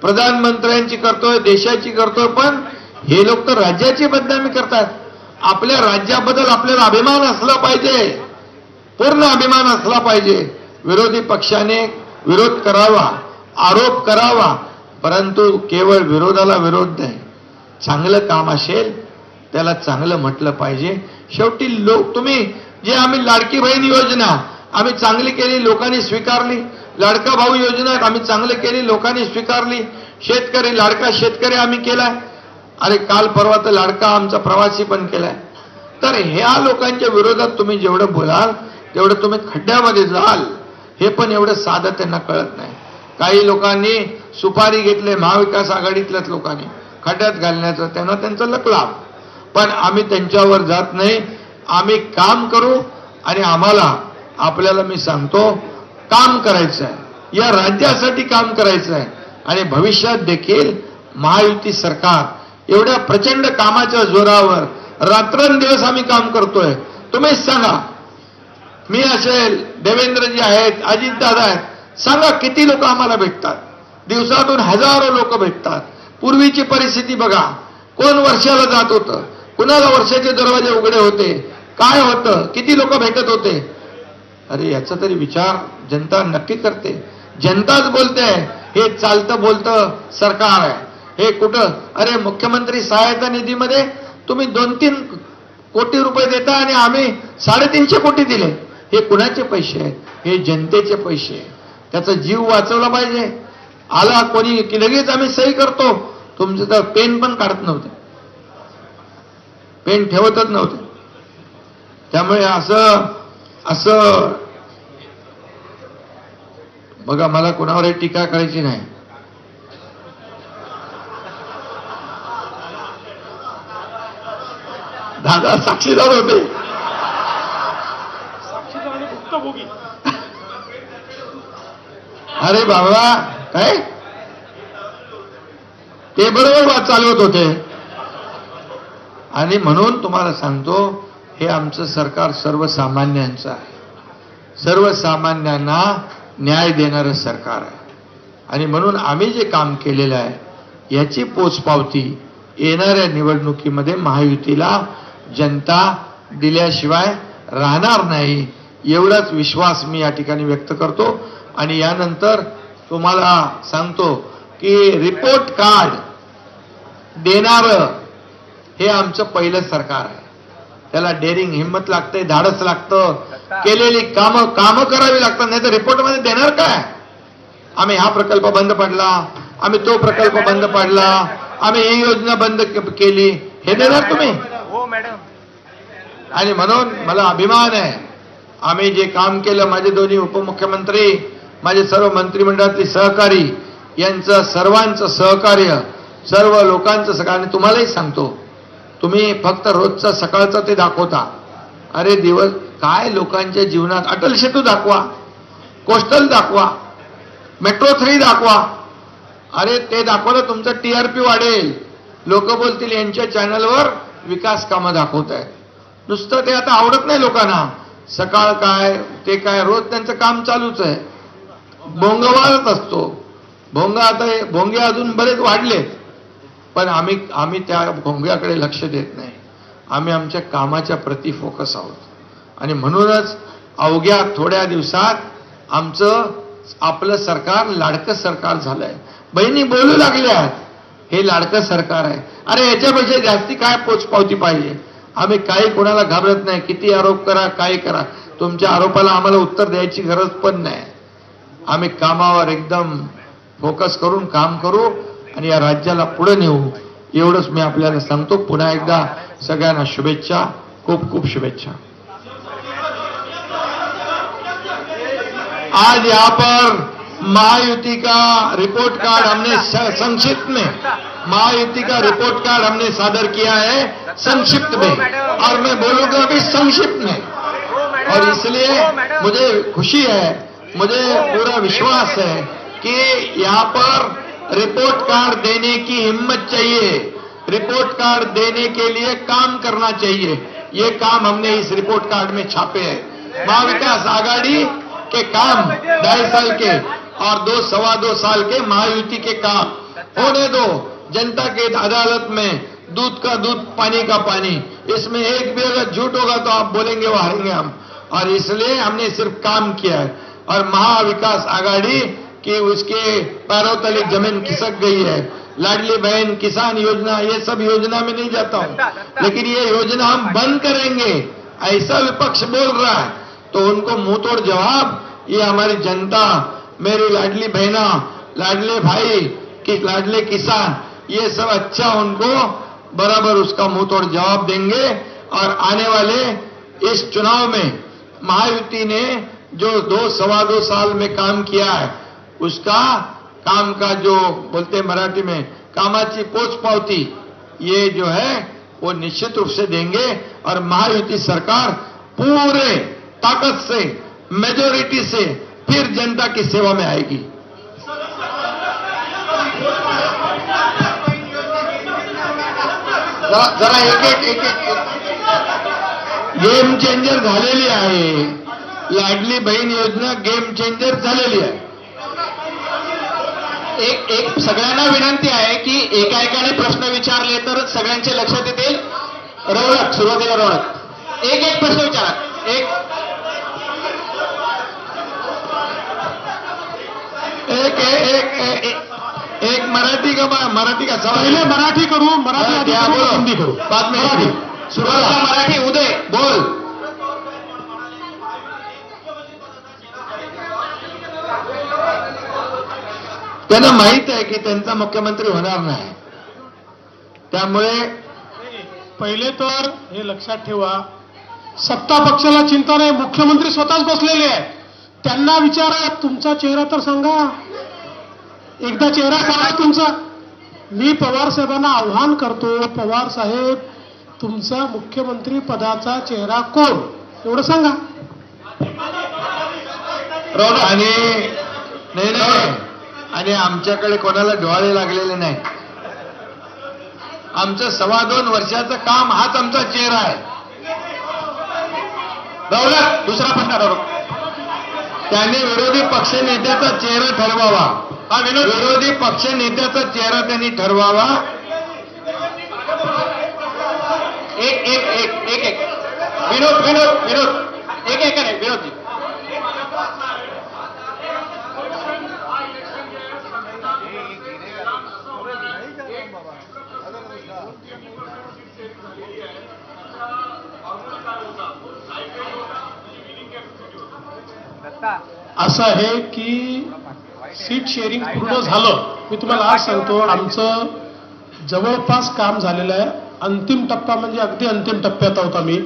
प्रधानमंत्र्यांची करतोय, देशाची करतोय, पण हे लोक तर राज्याची बदनामी करतात. आपल्या राज्याबद्दल आपल्याला अभिमान असला पाहिजे, पूर्ण अभिमान असला पाहिजे. विरोधी पक्षाने विरोध करावा, आरोप करावा, परंतु केवळ विरोधाला विरोध नाही. चांगलं काम असेल त्याला चांगलं म्हटलं पाहिजे. शेवटी लोक तुम्ही जे आम्ही लाडकी बहीण योजना आम्ही चांगली केली, लोकांनी स्वीकारली. लाडका भाऊ योजना आम्ही चांगली केली, लोकांनी स्वीकारली. शेतकरी लाडका शेतकरी आम्ही केलाय. अरे काल परवा तर लाडका आमचा प्रवासी पण केलाय. तर ह्या लोकांच्या विरोधात तुम्ही जेवढं बोलाल तेवढं तुम्ही खड्ड्यामध्ये जाल. हे पण एवढं साधं त्यांना कळत नाही. काही लोकांनी सुपारी घेतले, महाविकास आघाडीतल्याच लोकांनी खड्ड्यात घालण्याचं, त्यांना त्यांचं लकलाभ. पण आम्ही त्यांच्यावर जात नाही. आम्ही काम करू आणि आम्हाला आपल्याला मी सांगतो काम करायचं आहे, या राज्यासाठी काम करायचं आहे. आणि भविष्यात देखील महायुती सरकार एवढ्या प्रचंड कामाच्या जोरावर रात्रंदिवस आम्ही काम करतोय. तुम्हीच सांगा, मी असेल, देवेंद्रजी आहेत, अजितदादा आहेत, सांगा किती लोक आम्हाला भेटतात. दिवसातून हजारो लोक भेटतात. पूर्वीची परिस्थिती बघा, कोण वर्षाला जात होतं, कुणाला वर्षाचे दरवाजे उघडे होते, काय होतं, किती लोक भेटत होते. अरे याचा तरी विचार जनता नक्की करते. जनताच बोलते हे चालतं बोलतं सरकार आहे. हे कुठं, अरे मुख्यमंत्री सहायता निधीमध्ये तुम्ही 2-3 कोटी रुपये देता आणि आम्ही 350 कोटी दिले. हे कुणाचे पैसे आहेत? हे जनतेचे पैसे आहेत. त्याचा जीव वाचवला पाहिजे. आला कोणी की लगेच आम्ही सही करतो. तुमचं तर पेन पण काढत नव्हते, पेन ठेवतच नव्हते. त्यामुळे असं बघा, मला कोणावरही टीका करायची नाही. दादा साक्षीदार होते. अरे बाबा काय ते बरोबर वाद चालवत होते. आणि म्हणून तुम्हाला सांगतो, हे आमचं सरकार सर्वसामान्यांचं आहे. सर्वसामान्यांना न्याय देणारं सरकार आहे. आणि म्हणून आम्ही जे काम केलेलं आहे याची पोचपावती येणाऱ्या निवडणुकीमध्ये महायुतीला जनता दिल्याशिवाय राहणार नाही, एवढाच विश्वास मी या ठिकाणी व्यक्त करतो. आणि यानंतर तुम्हाला सांगतो की रिपोर्ट कार्ड देणारं हे आमचं पहिलं सरकार आहे. त्याला डेअरिंग, हिंमत लागते, धाडस लागतं, केलेली कामं करावी लागतात. नाही तर रिपोर्टमध्ये देणार काय? आम्ही हा प्रकल्प बंद पडला, आम्ही तो प्रकल्प बंद पडला, आम्ही ही योजना बंद केली, हे देणार तुम्ही? आणि म्हणून मला अभिमान आहे, आम्ही जे काम केलं, माझे दोन्ही उपमुख्यमंत्री, माझे सर्व मंत्रिमंडळातले सहकारी, यांचं सर्वांचं सहकार्य, सर्व लोकांचं सहकार्य. आणि तुम्हालाही सांगतो, तुम्ही फक्त रोजचं सकाळचं ते दाखवता. अरे दिवस काय लोकांच्या जीवनात, अटल सेतू दाखवा, कोस्टल दाखवा, मेट्रो 3 दाखवा. अरे ते दाखवलं तुमचं TRP वाढेल. लोक बोलतील यांच्या चॅनलवर विकास कामं दाखवत आहेत. नुसतं ते आता आवडत नाही लोकांना. सकाळ काय ते काय, रोज त्यांचं काम चालूच आहे. भोंगवाळत असतो. भोंगे अजून बरेच वाढलेत, पण आम्ही त्या भोंग्याकडे लक्ष देत नाही. आम्ही आमच्या कामाच्या प्रती फोकस आहोत. आणि म्हणूनच अवघ्या थोड्या दिवसात आपलं सरकार लाडकं सरकार झालंय. बहिणी बोलू लागल्यात हे लाडकं सरकार आहे. अरे याच्यापेक्षा जास्ती काय पोचपावती पाहिजे? आम्ही काही कोणाला घाबरत नाही. किती आरोप करा, काय करा, तुमच्या आरोपाला आम्हाला उत्तर द्यायची गरज पण नाही. आम्ही कामावर एकदम फोकस करून काम करू आणि या राज्याला पुढे नेऊ, एवढंच मी आपल्याला सांगतो. पुन्हा एकदा सगळ्यांना शुभेच्छा, खूप खूप शुभेच्छा. आज यहाँ पर महायुति का रिपोर्ट कार्ड हमने संक्षिप्त में, महायुति का रिपोर्ट कार्ड हमने सादर किया है संक्षिप्त में, और मैं बोलूंगा अभी संक्षिप्त में. और इसलिए मुझे खुशी है, मुझे पूरा विश्वास है कि यहाँ पर रिपोर्ट कार्ड देने की हिम्मत चाहिए, रिपोर्ट कार्ड देने के लिए काम करना चाहिए। ये काम हमने इस रिपोर्ट कार्ड में छापे हैं। महाविकास आघाड़ी के काम 2.5 साल के और 2-2.25 साल के महायुति के काम होने दो। जनता के अदालत में दूध का दूध, पानी का पानी, इसमें एक भी अगर झूठ होगा तो आप बोलेंगे वो हारेंगे हम। और इसलिए हमने सिर्फ काम किया है। और महाविकास आघाड़ी की उसके पैरों तले जमीन खिसक गई है। लाडली बहन, किसान योजना, ये सब योजना में नहीं जाता हूं, लेकिन ये योजना हम बंद करेंगे ऐसा विपक्ष बोल रहा है तो उनको मुंहतोड़ जवाब ये हमारी जनता, मेरी लाडली बहना, लाडले भाई, लाडले किसान, ये सब अच्छा उनको बराबर उसका मुंहतोड़ जवाब देंगे। और आने वाले इस चुनाव में महायुति ने जो 2-2.25 साल में काम किया है उसका काम का जो बोलते हैं मराठी में कामाची पोचपावती, ये जो है वो निश्चित रूप से देंगे। और महायुति सरकार पूरे ताकत से, मेजोरिटी से फिर जनता की सेवा में आएगी। जरा एक गेम चेंजर झालेली आहे। लाडली बहीण योजना गेम चेंजर झालेली आहे। एक सगळ्यांना विनंती आहे की एका एकाने प्रश्न विचारले तर सगळ्यांच्या लक्षात येतील। रौनक, सुरुवातीला रौनक, एक प्रश्न विचारा। एक मराठी का सवाल। पहिले मराठी करू, मराठी आधी करू, बोलो, हिंदी करू। बाद में हिंदी। सुरुवातीला मराठी। उदय बोल। त्यांना माहित आहे की त्यांचा मुख्यमंत्री होणार नाही, त्यामुळे पहिले तर हे लक्षात ठेवा, सत्ता पक्षाला चिंता नाही, मुख्यमंत्री स्वतःच बसलेले आहे। त्यांना विचारा, तुमचा चेहरा तर सांगा, एकदा चेहरा सांगा तुमचा। मी पवार साहेबांना आव्हान करतो, पवार साहेब तुमचा मुख्यमंत्री पदाचा चेहरा कोण एवढं सांगा। आणि नाही आणि आमच्याकडे कोणाला डोळे लागलेले नाही। आमचं 2.25 वर्षाचं काम हाच आमचा चेहरा आहे। रौनक, दुसरा प्रश्न रौनक। त्याने विरोधी पक्षनेत्याचा चेहरा ठरवावा। हा विनोद, विरोधी पक्षनेत्याचा चेहरा त्यांनी ठरवावा। एक विनोद एक नाही विनोद। असं आहे की सीट शेअरिंग पूर्ण झालं। मी तुम्हाला आज सांगतो, आमचं जवळपास काम झालेलं आहे। अंतिम टप्पा म्हणजे अगदी अंतिम टप्प्यात आहोत आम्ही।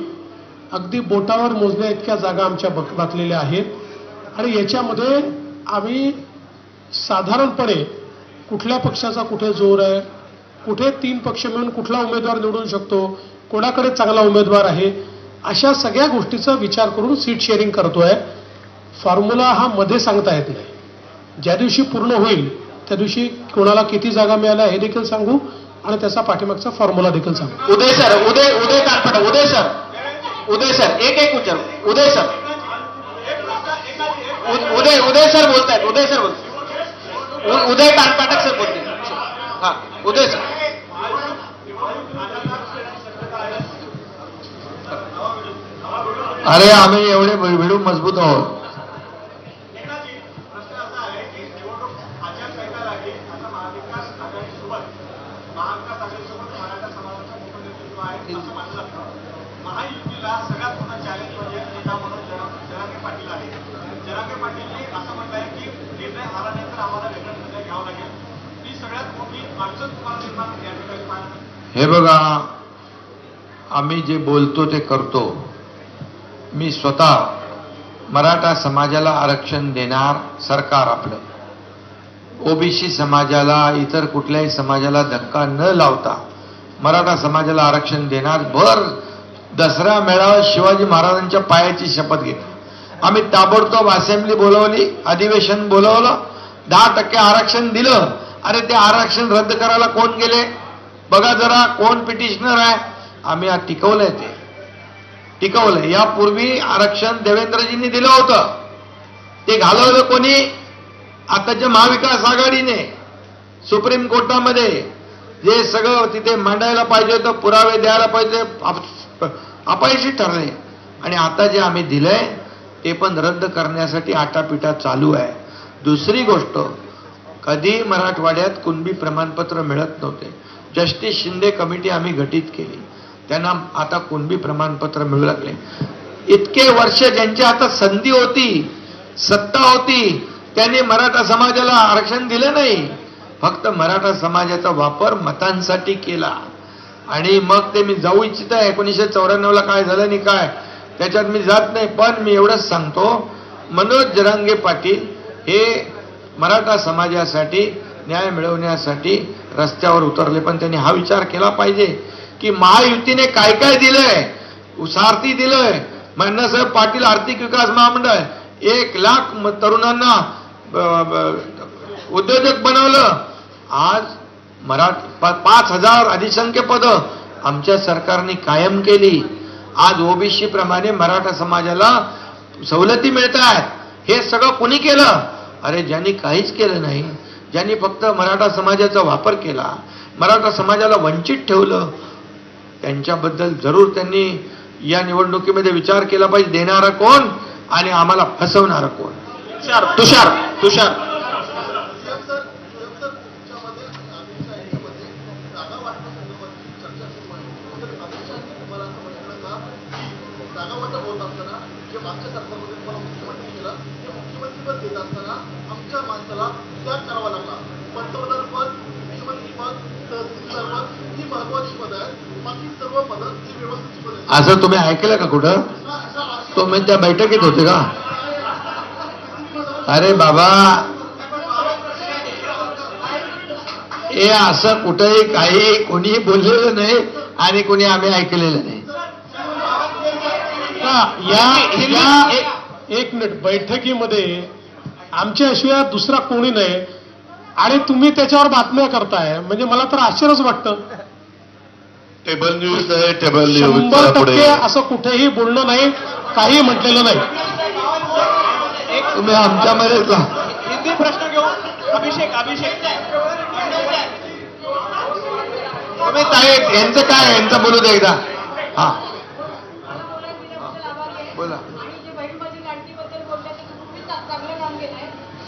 अगदी बोटावर मोजण्या इतक्या जागा आमच्या बाकलेल्या आहेत। आणि याच्यामध्ये आम्ही साधारणपणे कुठल्या पक्षाचा कुठे जोर आहे, कुठे 3 पक्ष मिळून कुठला उमेदवार निवडून शकतो, कोणाकडे चांगला उमेदवार आहे, अशा सगळ्या गोष्टीचा विचार करून सीट शेअरिंग करतोय। फॉर्म्युला हा मध्ये सांगता येत नाही। ज्या दिवशी पूर्ण होईल त्या दिवशी कोणाला किती जागा मिळाल्या हे देखील सांगू आणि त्याचा पाठीमागचा फॉर्म्युला देखील सांगू। उदय सर, उदय कानपटा, उदय सर एक विचार। उदय सर बोलतायत। उदय कानपाटक सर बोलते। हा उदय सर। अरे आम्ही एवढे भिडू मजबूत आहोत। महायुतीला सगळ्यात मोठा चॅलेंज म्हणजे नेता म्हणून जरांगे पाटील आहे। जरांगे पाटीलने असं म्हटलंय की निर्णय झाल्यानंतर आम्हाला वेगळा निर्णय घ्यावा लागेल। ही सगळ्यात मोठी अडचण तुम्हाला निर्माण या ठिकाणी पाहिजे। हे बघा, आम्ही जे बोलतो ते करतो। मी स्वतः मराठा समाजाला आरक्षण देणार सरकार आपलं, ओबीसी समाजाला, इतर कुठल्याही समाजाला धक्का न लावता मराठा समाजाला आरक्षण देणार। भर दसरा मेळावा शिवाजी महाराजांच्या पायाची शपथ घेतली। आम्ही ताबडतोब असेंब्ली बोलवली, अधिवेशन बोलवलं, 10% आरक्षण दिलं। अरे ते आरक्षण रद्द करायला कोण गेले? बघा जरा कोण पिटिशनर आहे. आम्ही आज टिकवलंय, ते टिकवलंय. यापूर्वी आरक्षण देवेंद्रजींनी दिलं होतं, ते घालवलं कोणी? आताच्या महाविकास आघाडीने. सुप्रीम कोर्टामध्ये जे सगळं तिथे मांडायला पाहिजे होतं, पुरावे द्यायला पाहिजे, अपयशी ठरले. आणि आता जे आम्ही दिलंय ते पण रद्द करण्यासाठी आटापिटा चालू आहे. दुसरी गोष्ट, कधी मराठवाड्यात कुणबी प्रमाणपत्र मिळत नव्हते. जस्टिस शिंदे कमिटी आम्ही गठीत केली, त्यांना आता कुणबी प्रमाणपत्र मिळू लागले. इतके वर्ष ज्यांच्या हातात संधी होती, सत्ता होती, त्यांनी मराठा समाजाला आरक्षण दिलं नाही. फक्त मराठा समाजाचा वापर मतांसाठी केला. आणि मग ते मी जाऊ इच्छित आहे 1994ला काय झालं आणि काय त्याच्यात मी जात नाही. पण मी एवढंच सांगतो, मनोज जरांगे पाटील हे मराठा समाजासाठी न्याय मिळवण्यासाठी रस्त्यावर उतरले. पण त्यांनी हा विचार केला पाहिजे की महायुतीने काय काय दिलंय. सारथी दिलंय, अण्णासाहेब पाटील आर्थिक विकास महामंडळ, 1 लाख तरुणांना उद्योजक बनवलं. आज 5,000 अधिसंख्य पदं आमच्या सरकारने कायम केली. आज ओबीसी प्रमाणे मराठा समाजाला सवलती मिळत आहेत. हे सगळं कुणी केलं? अरे ज्यांनी काहीच केलं नाही, ज्यांनी फक्त मराठा समाजाचा वापर केला, मराठा समाजाला वंचित ठेवलं, त्यांच्याबद्दल जरूर त्यांनी या निवडणुकीमध्ये विचार केला पाहिजे. देणारा कोण आणि आम्हाला फसवणारा कोण? तुषार आमच्या माणसाला त्याग करावा लागला. पंतप्रधान पद, मुख्यमंत्री पद, तहसीलदार पद ही महत्वाची पद आहेत. बाकी सर्व पद ही व्यवस्थित पद आहेत. असं तुम्ही ऐकलं का कुठं? तुम्ही त्या बैठकीत होते का? अरे बाबा, हे असं कुठेही काही कोणीही बोललेलं नाही आणि कोणी आम्ही ऐकलेलं नाही. एक मिनिट, बैठकीमध्ये आमच्याशिवाय दुसरा कोणी नाही आणि तुम्ही त्याच्यावर बातम्या करताय म्हणजे मला तर आश्चर्यच वाटतं. टेबल न्यूज आहे, टेबल 100% असं कुठेही बोलणं नाही, काही म्हटलेलं नाही. तुम्ही आमच्यामध्ये हिंदी प्रश्न घेऊ. अभिषेक तुम्ही यांचं काय, यांचं बोलू दे एकदा. हा बोला.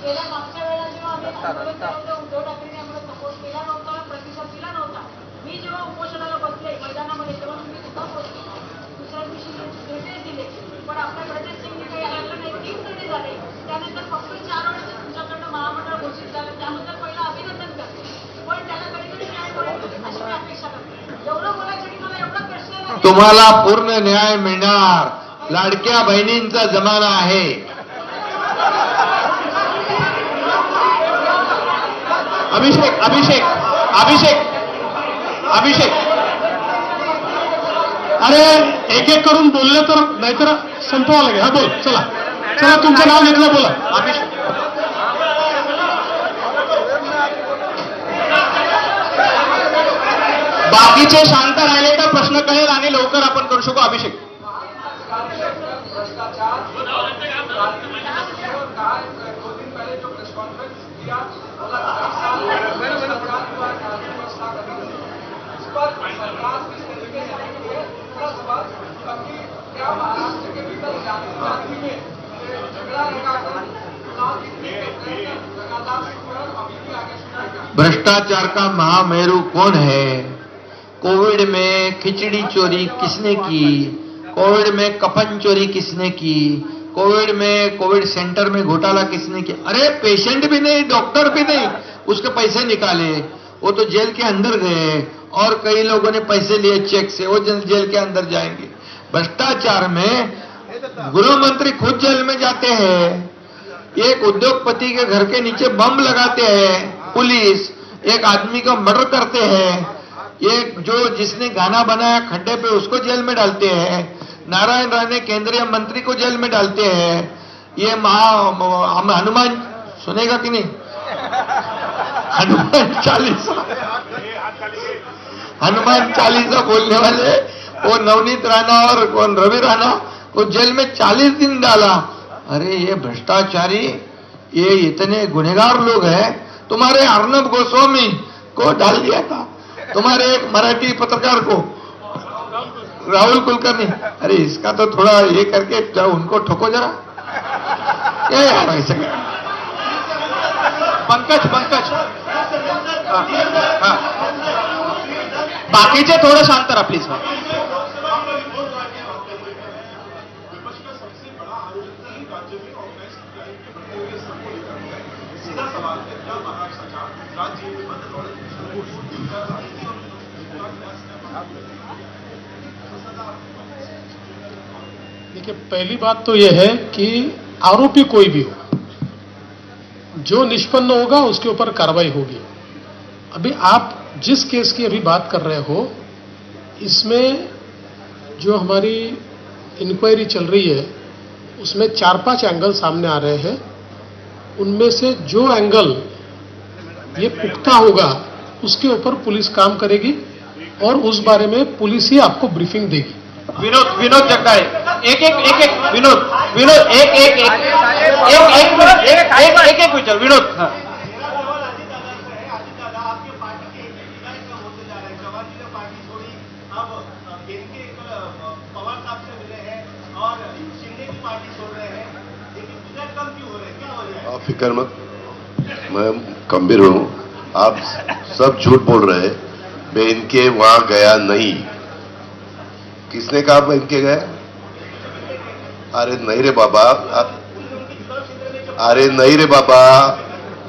गेल्या मागच्या वेळेला जेव्हा आम्ही आंदोलन केलं होतं, उद्धव ठाकरेंनी आम्हाला सपोर्ट केला नव्हता, प्रतिसाद दिला नव्हता. मी जेव्हा उपोषणाला बसले मैदानामध्ये तेव्हा तुम्ही सुद्धा बोलले. दुसऱ्या दिवशी निर्देश दिले, पण आपल्या गणेशसिंगने काही ऐकलं नाही. 3 धरणे झाले, त्यानंतर फक्त 4 वेळेस तुमच्याकडनं महामंडळ घोषित झालं. त्याबद्दल पहिलं अभिनंदन करते, पण त्याला कधीतरी न्याय मिळेल अशी मी अपेक्षा करते. एवढं बोलायसाठी मला एवढा प्रश्न तुम्हाला पूर्ण न्याय मिळणार. लाडक्या बहिणींचा जमाना आहे. अभिषेक अरे एक एक करून बोलले तर नाहीतर संपवावं लागेल. हा बोल, चला तुमचं नाव घेतलं, बोला. बाकीचे शांत राहिले तर प्रश्न कळेल आणि लवकर आपण करू शकू. अभिषेक भ्रष्टाचार का महामेरू कौन है? कोविड में खिचड़ी चोरी किसने की? कोविड में कफन चोरी किसने की? कोविड में कोविड सेंटर में घोटाला किसने किया? अरे पेशेंट भी नहीं, डॉक्टर भी नहीं, उसके पैसे निकाले, वो तो जेल के अंदर गए और कई लोगों ने पैसे लिए चेक से, वो जेल के अंदर जाएंगे. भ्रष्टाचार में गृह मंत्री खुद जेल में जाते हैं. एक उद्योगपति के घर के नीचे बम लगाते हैं पुलिस, एक आदमी का मर्डर करते हैं, एक जो जिसने गाना बनाया खड्डे पे उसको जेल में डालते हैं, नारायण राणे केंद्रीय मंत्री को जेल में डालते हैं. ये हनुमान सुनेगा कि नहीं? हनुमान 40 हनुमान चालीसा बोलने वाले वो नवनीत राणा और कौन रवि राणा को जेल में 40 दिन डाला। अरे ये भ्रष्टाचारी, ये इतने गुनहगार लोग हैं। तुम्हारे अर्नब गोस्वामी को डाल दिया था, तुम्हारे एक मराठी पत्रकार को, राहुल कुलकर्णी। अरे इसका तो थोड़ा ये करके जाओ, उनको ठोको जरा। क्या यार ऐसे पंकज बाकीचे थोडं शांत राहा प्लीज. विपक्ष का सबसे बड़ा आरोप है कि राज्य में ऑर्गेनाइज क्राइम के बढ़ते हुए संख्या को लेकर है. सीधा सवाल है, क्या महाराष्ट्र सरकार राज्य में बंद दौड़े देखिए, पहली बात तो यह है कि आरोपी कोई भी हो, जो निष्पन्न होगा उसके ऊपर कार्रवाई होगी। अभी आप जिस केस की अभी बात कर रहे हो, इसमें जो हमारी इंक्वायरी चल रही है उसमें 4-5 एंगल सामने आ रहे हैं। उनमें से जो एंगल ये पुख्ता होगा उसके ऊपर पुलिस काम करेगी और उस बारे में पुलिस ही आपको ब्रीफिंग देगी। विनोद जगदाळे एक विनोद एक विचार विनोद. फिक्र मत, मैं गंभीर हूं। आप सब झूठ बोल रहे हैं। मैं इनके वहां गया नहीं। किसने कहा मैं इनके गया? अरे नहीं रे बाबा, अरे नहीं रे बाबा,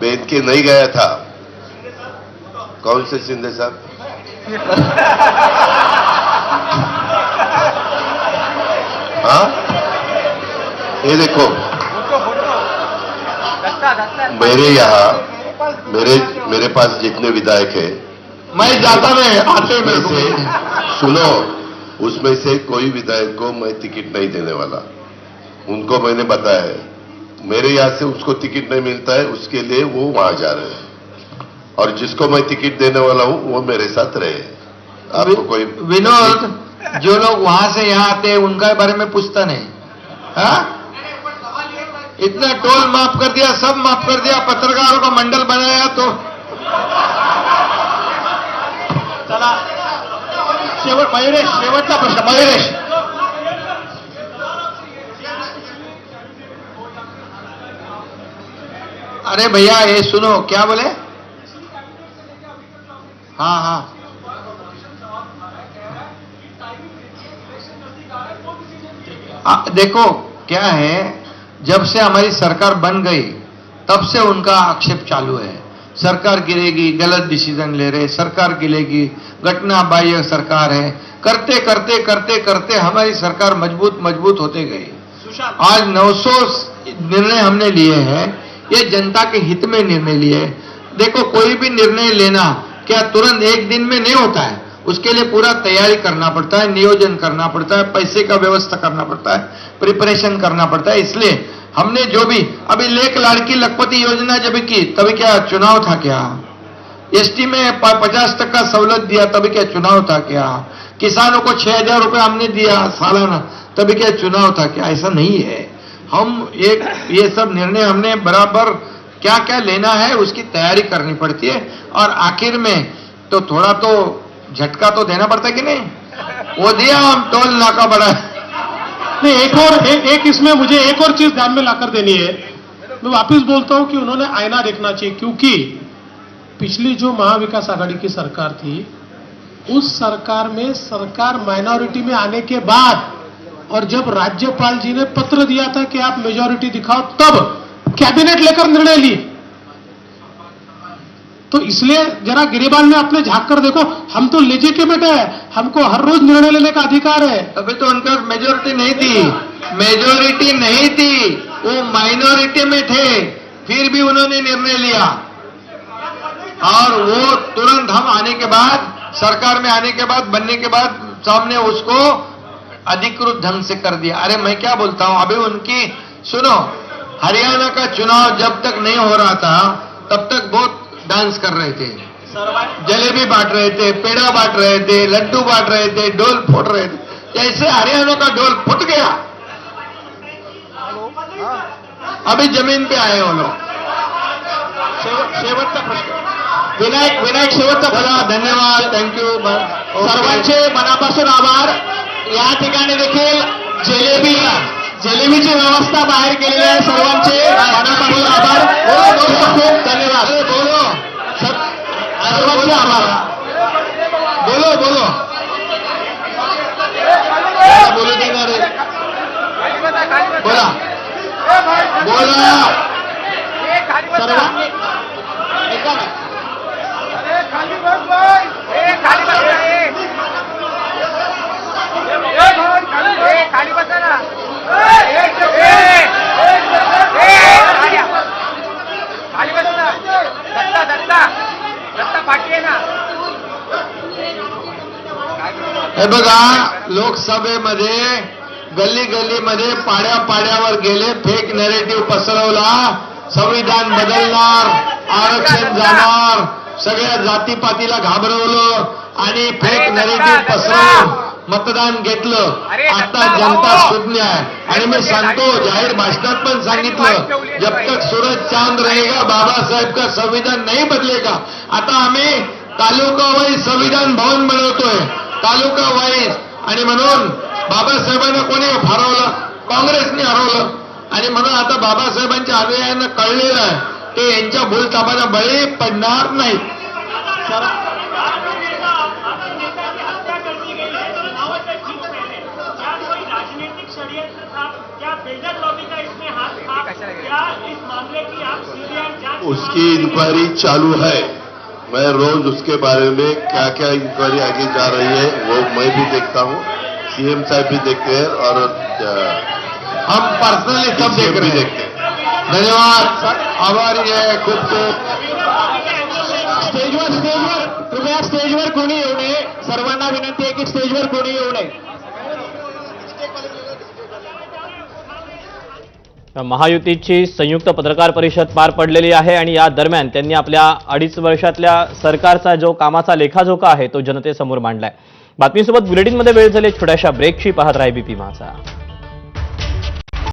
मैं इनके नहीं गया था। कौन से शिंदे साहब? हाँ, ये देखो, मेरे यहाँ मेरे पास जितने विधायक हैं, मैं जाता नहीं आते उसमें मेरे से को। सुनो, उसमें से कोई विधायक को मैं टिकट नहीं देने वाला। उनको मैंने बताया है, मेरे यहाँ से उसको टिकट नहीं मिलता है, उसके लिए वो वहां जा रहे हैं। और जिसको मैं टिकट देने वाला हूं वो मेरे साथ रहे। आपको कोई विनोद, जो लोग वहां से यहाँ आते हैं उनका बारे में पूछता नहीं। हाँ, इतना टोल माफ कर दिया, सब माफ कर दिया, पत्रकारों का मंडल बनाया तो चला मयुरेश, शेवटचा प्रश्न मयुरेश. अरे भैया ये सुनो, क्या बोले? हाँ, देखो क्या है, जब से हमारी सरकार बन गई तब से उनका आक्षेप चालू है। सरकार गिरेगी, गलत डिसीजन ले रहे, सरकार गिरेगी, घटना बाह्य सरकार है। करते करते करते करते हमारी सरकार मजबूत होते गई। आज 900 निर्णय हमने लिए हैं, ये जनता के हित में निर्णय लिए। देखो, कोई भी निर्णय लेना क्या तुरंत एक दिन में नहीं होता है। उसके लिए पूरा तैयारी करना पड़ता है, नियोजन करना पड़ता है, पैसे का व्यवस्था करना पड़ता है, प्रिपरेशन करना पड़ता है। इसलिए हमने जो भी अभी लेख लाड़की लखपति योजना जब की, तभी क्या चुनाव था क्या? एसटी में 50% सवलत दिया, तभी क्या चुनाव था क्या? किसानों को 6,000 रुपए हमने दिया सालाना, तभी क्या चुनाव था क्या? ऐसा नहीं है। हम ये सब निर्णय हमने बराबर क्या क्या लेना है उसकी तैयारी करनी पड़ती है, और आखिर में तो थोड़ा तो झटका तो देना पड़ता है कि नहीं? वो दिया, हम टोल नाका बढ़ा। नहीं, एक इसमें मुझे एक और चीज ध्यान में लाकर देनी है। मैं वापस बोलता हूं कि उन्होंने आईना देखना चाहिए, क्योंकि पिछली जो महाविकास आघाड़ी की सरकार थी, उस सरकार में सरकार माइनॉरिटी में आने के बाद और जब राज्यपाल जी ने पत्र दिया था कि आप मेजॉरिटी दिखाओ, तब कैबिनेट लेकर निर्णय लिए। तो इसलिए जरा गिरिबाल में अपने झांक कर देखो, हम तो लेजिटिमेट है, हमको हर रोज निर्णय लेने का अधिकार है। अभी तो उनका मेजोरिटी नहीं थी, मेजोरिटी नहीं थी, वो माइनॉरिटी में थे, फिर भी उन्होंने निर्णय लिया। और वो तुरंत हम आने के बाद, सरकार में आने के बाद, बनने के बाद सामने उसको अधिकृत ढंग से कर दिया। अरे मैं क्या बोलता हूं, अभी उनकी सुनो, हरियाणा का चुनाव जब तक नहीं हो रहा था तब तक बहुत डांस कर रहे थे, जलेबी बांट रहे थे, पेड़ा बांट रहे थे, लड्डू बांट रहे थे, डोल फोड़ रहे थे, जैसे हरियाणा का डोल फुट गया। अभी जमीन पे आए हो लोग। शेवटचा प्रश्न विनायक शेवटचा चला, प्रश्न. धन्यवाद, थँक्यू. सर्वांचे मनापासून आभार. या ठिकाणी देखील जिलेबीची व्यवस्था बाहेर केलेली आहे. सर्वांचे मनापासून आभार. खूप खूप धन्यवाद. सर्वांचे आभार. बोलो बोलो बोलू देणार आहे. बोला बोला. सर्वांनी ऐका ना. खाली बसा ना. खाली बस ना. दत्ता पाटील आहे ना. हे बघा, लोकसभेमध्ये गल्ली गल्लीमध्ये पाड्या पाड्यावर गेले, फेक नॅरेटिव्ह पसरवला, संविधान बदलणार, आरक्षण जाणार, सगळ्या जातीपातीला घाबरवलं आणि फेक नॅरेटिव्ह पसरवून मतदान घेतलं. आता जनता सुज्ञ आहे आणि मी सांगतो, जाहीर भाषणात पण सांगितलं, जब तक सूरज चांद रहेगा बाबासाहेब का संविधान नहीं बदलेगा. आता आम्ही तालुका वाईज संविधान भवन बनवतोय, तालुका वाईज. आणि म्हणून बाबासाहेबांना कोणी हरवलं? काँग्रेसने हरवलं. आणि म्हणून आता बाबासाहेबांच्या अनुयायांना कळलेलं आहे ते यांच्या भूलथापाला बळी पडणार नाहीत. राजनीतिक षड्यंत्र था, क्या बेजत लॉबी का इसमें हाथ था, क्या इस मामले की आप सीबीआई जांच उसकी इंक्वायरी चालू है. मैं रोज उसके बारे में क्या क्या इंक्वायरी आगे जा रही है वो मैं भी देखता हूँ, सीएम साहब भी देखते हैं और हम पर्सनली सब देख रहे हैं. धन्यवाद, आभारी आहे खूप खूप. स्टेजवर कृपया स्टेजवर कोणी येऊ नये. सर्वांना विनंती आहे की स्टेजवर कोणी येऊ नये. महायुतीची संयुक्त पत्रकार परिषद पार पडलेली आहे आणि या दरम्यान त्यांनी आपल्या 2.5 वर्षातल्या सरकारचा जो कामाचा लेखाजोखा आहे तो जनतेसमोर मांडलाय. बातमीसोबत बुलेटिनमध्ये वेळ झाली छोट्याशा ब्रेकची. पाहत राहा एबीपी माझा.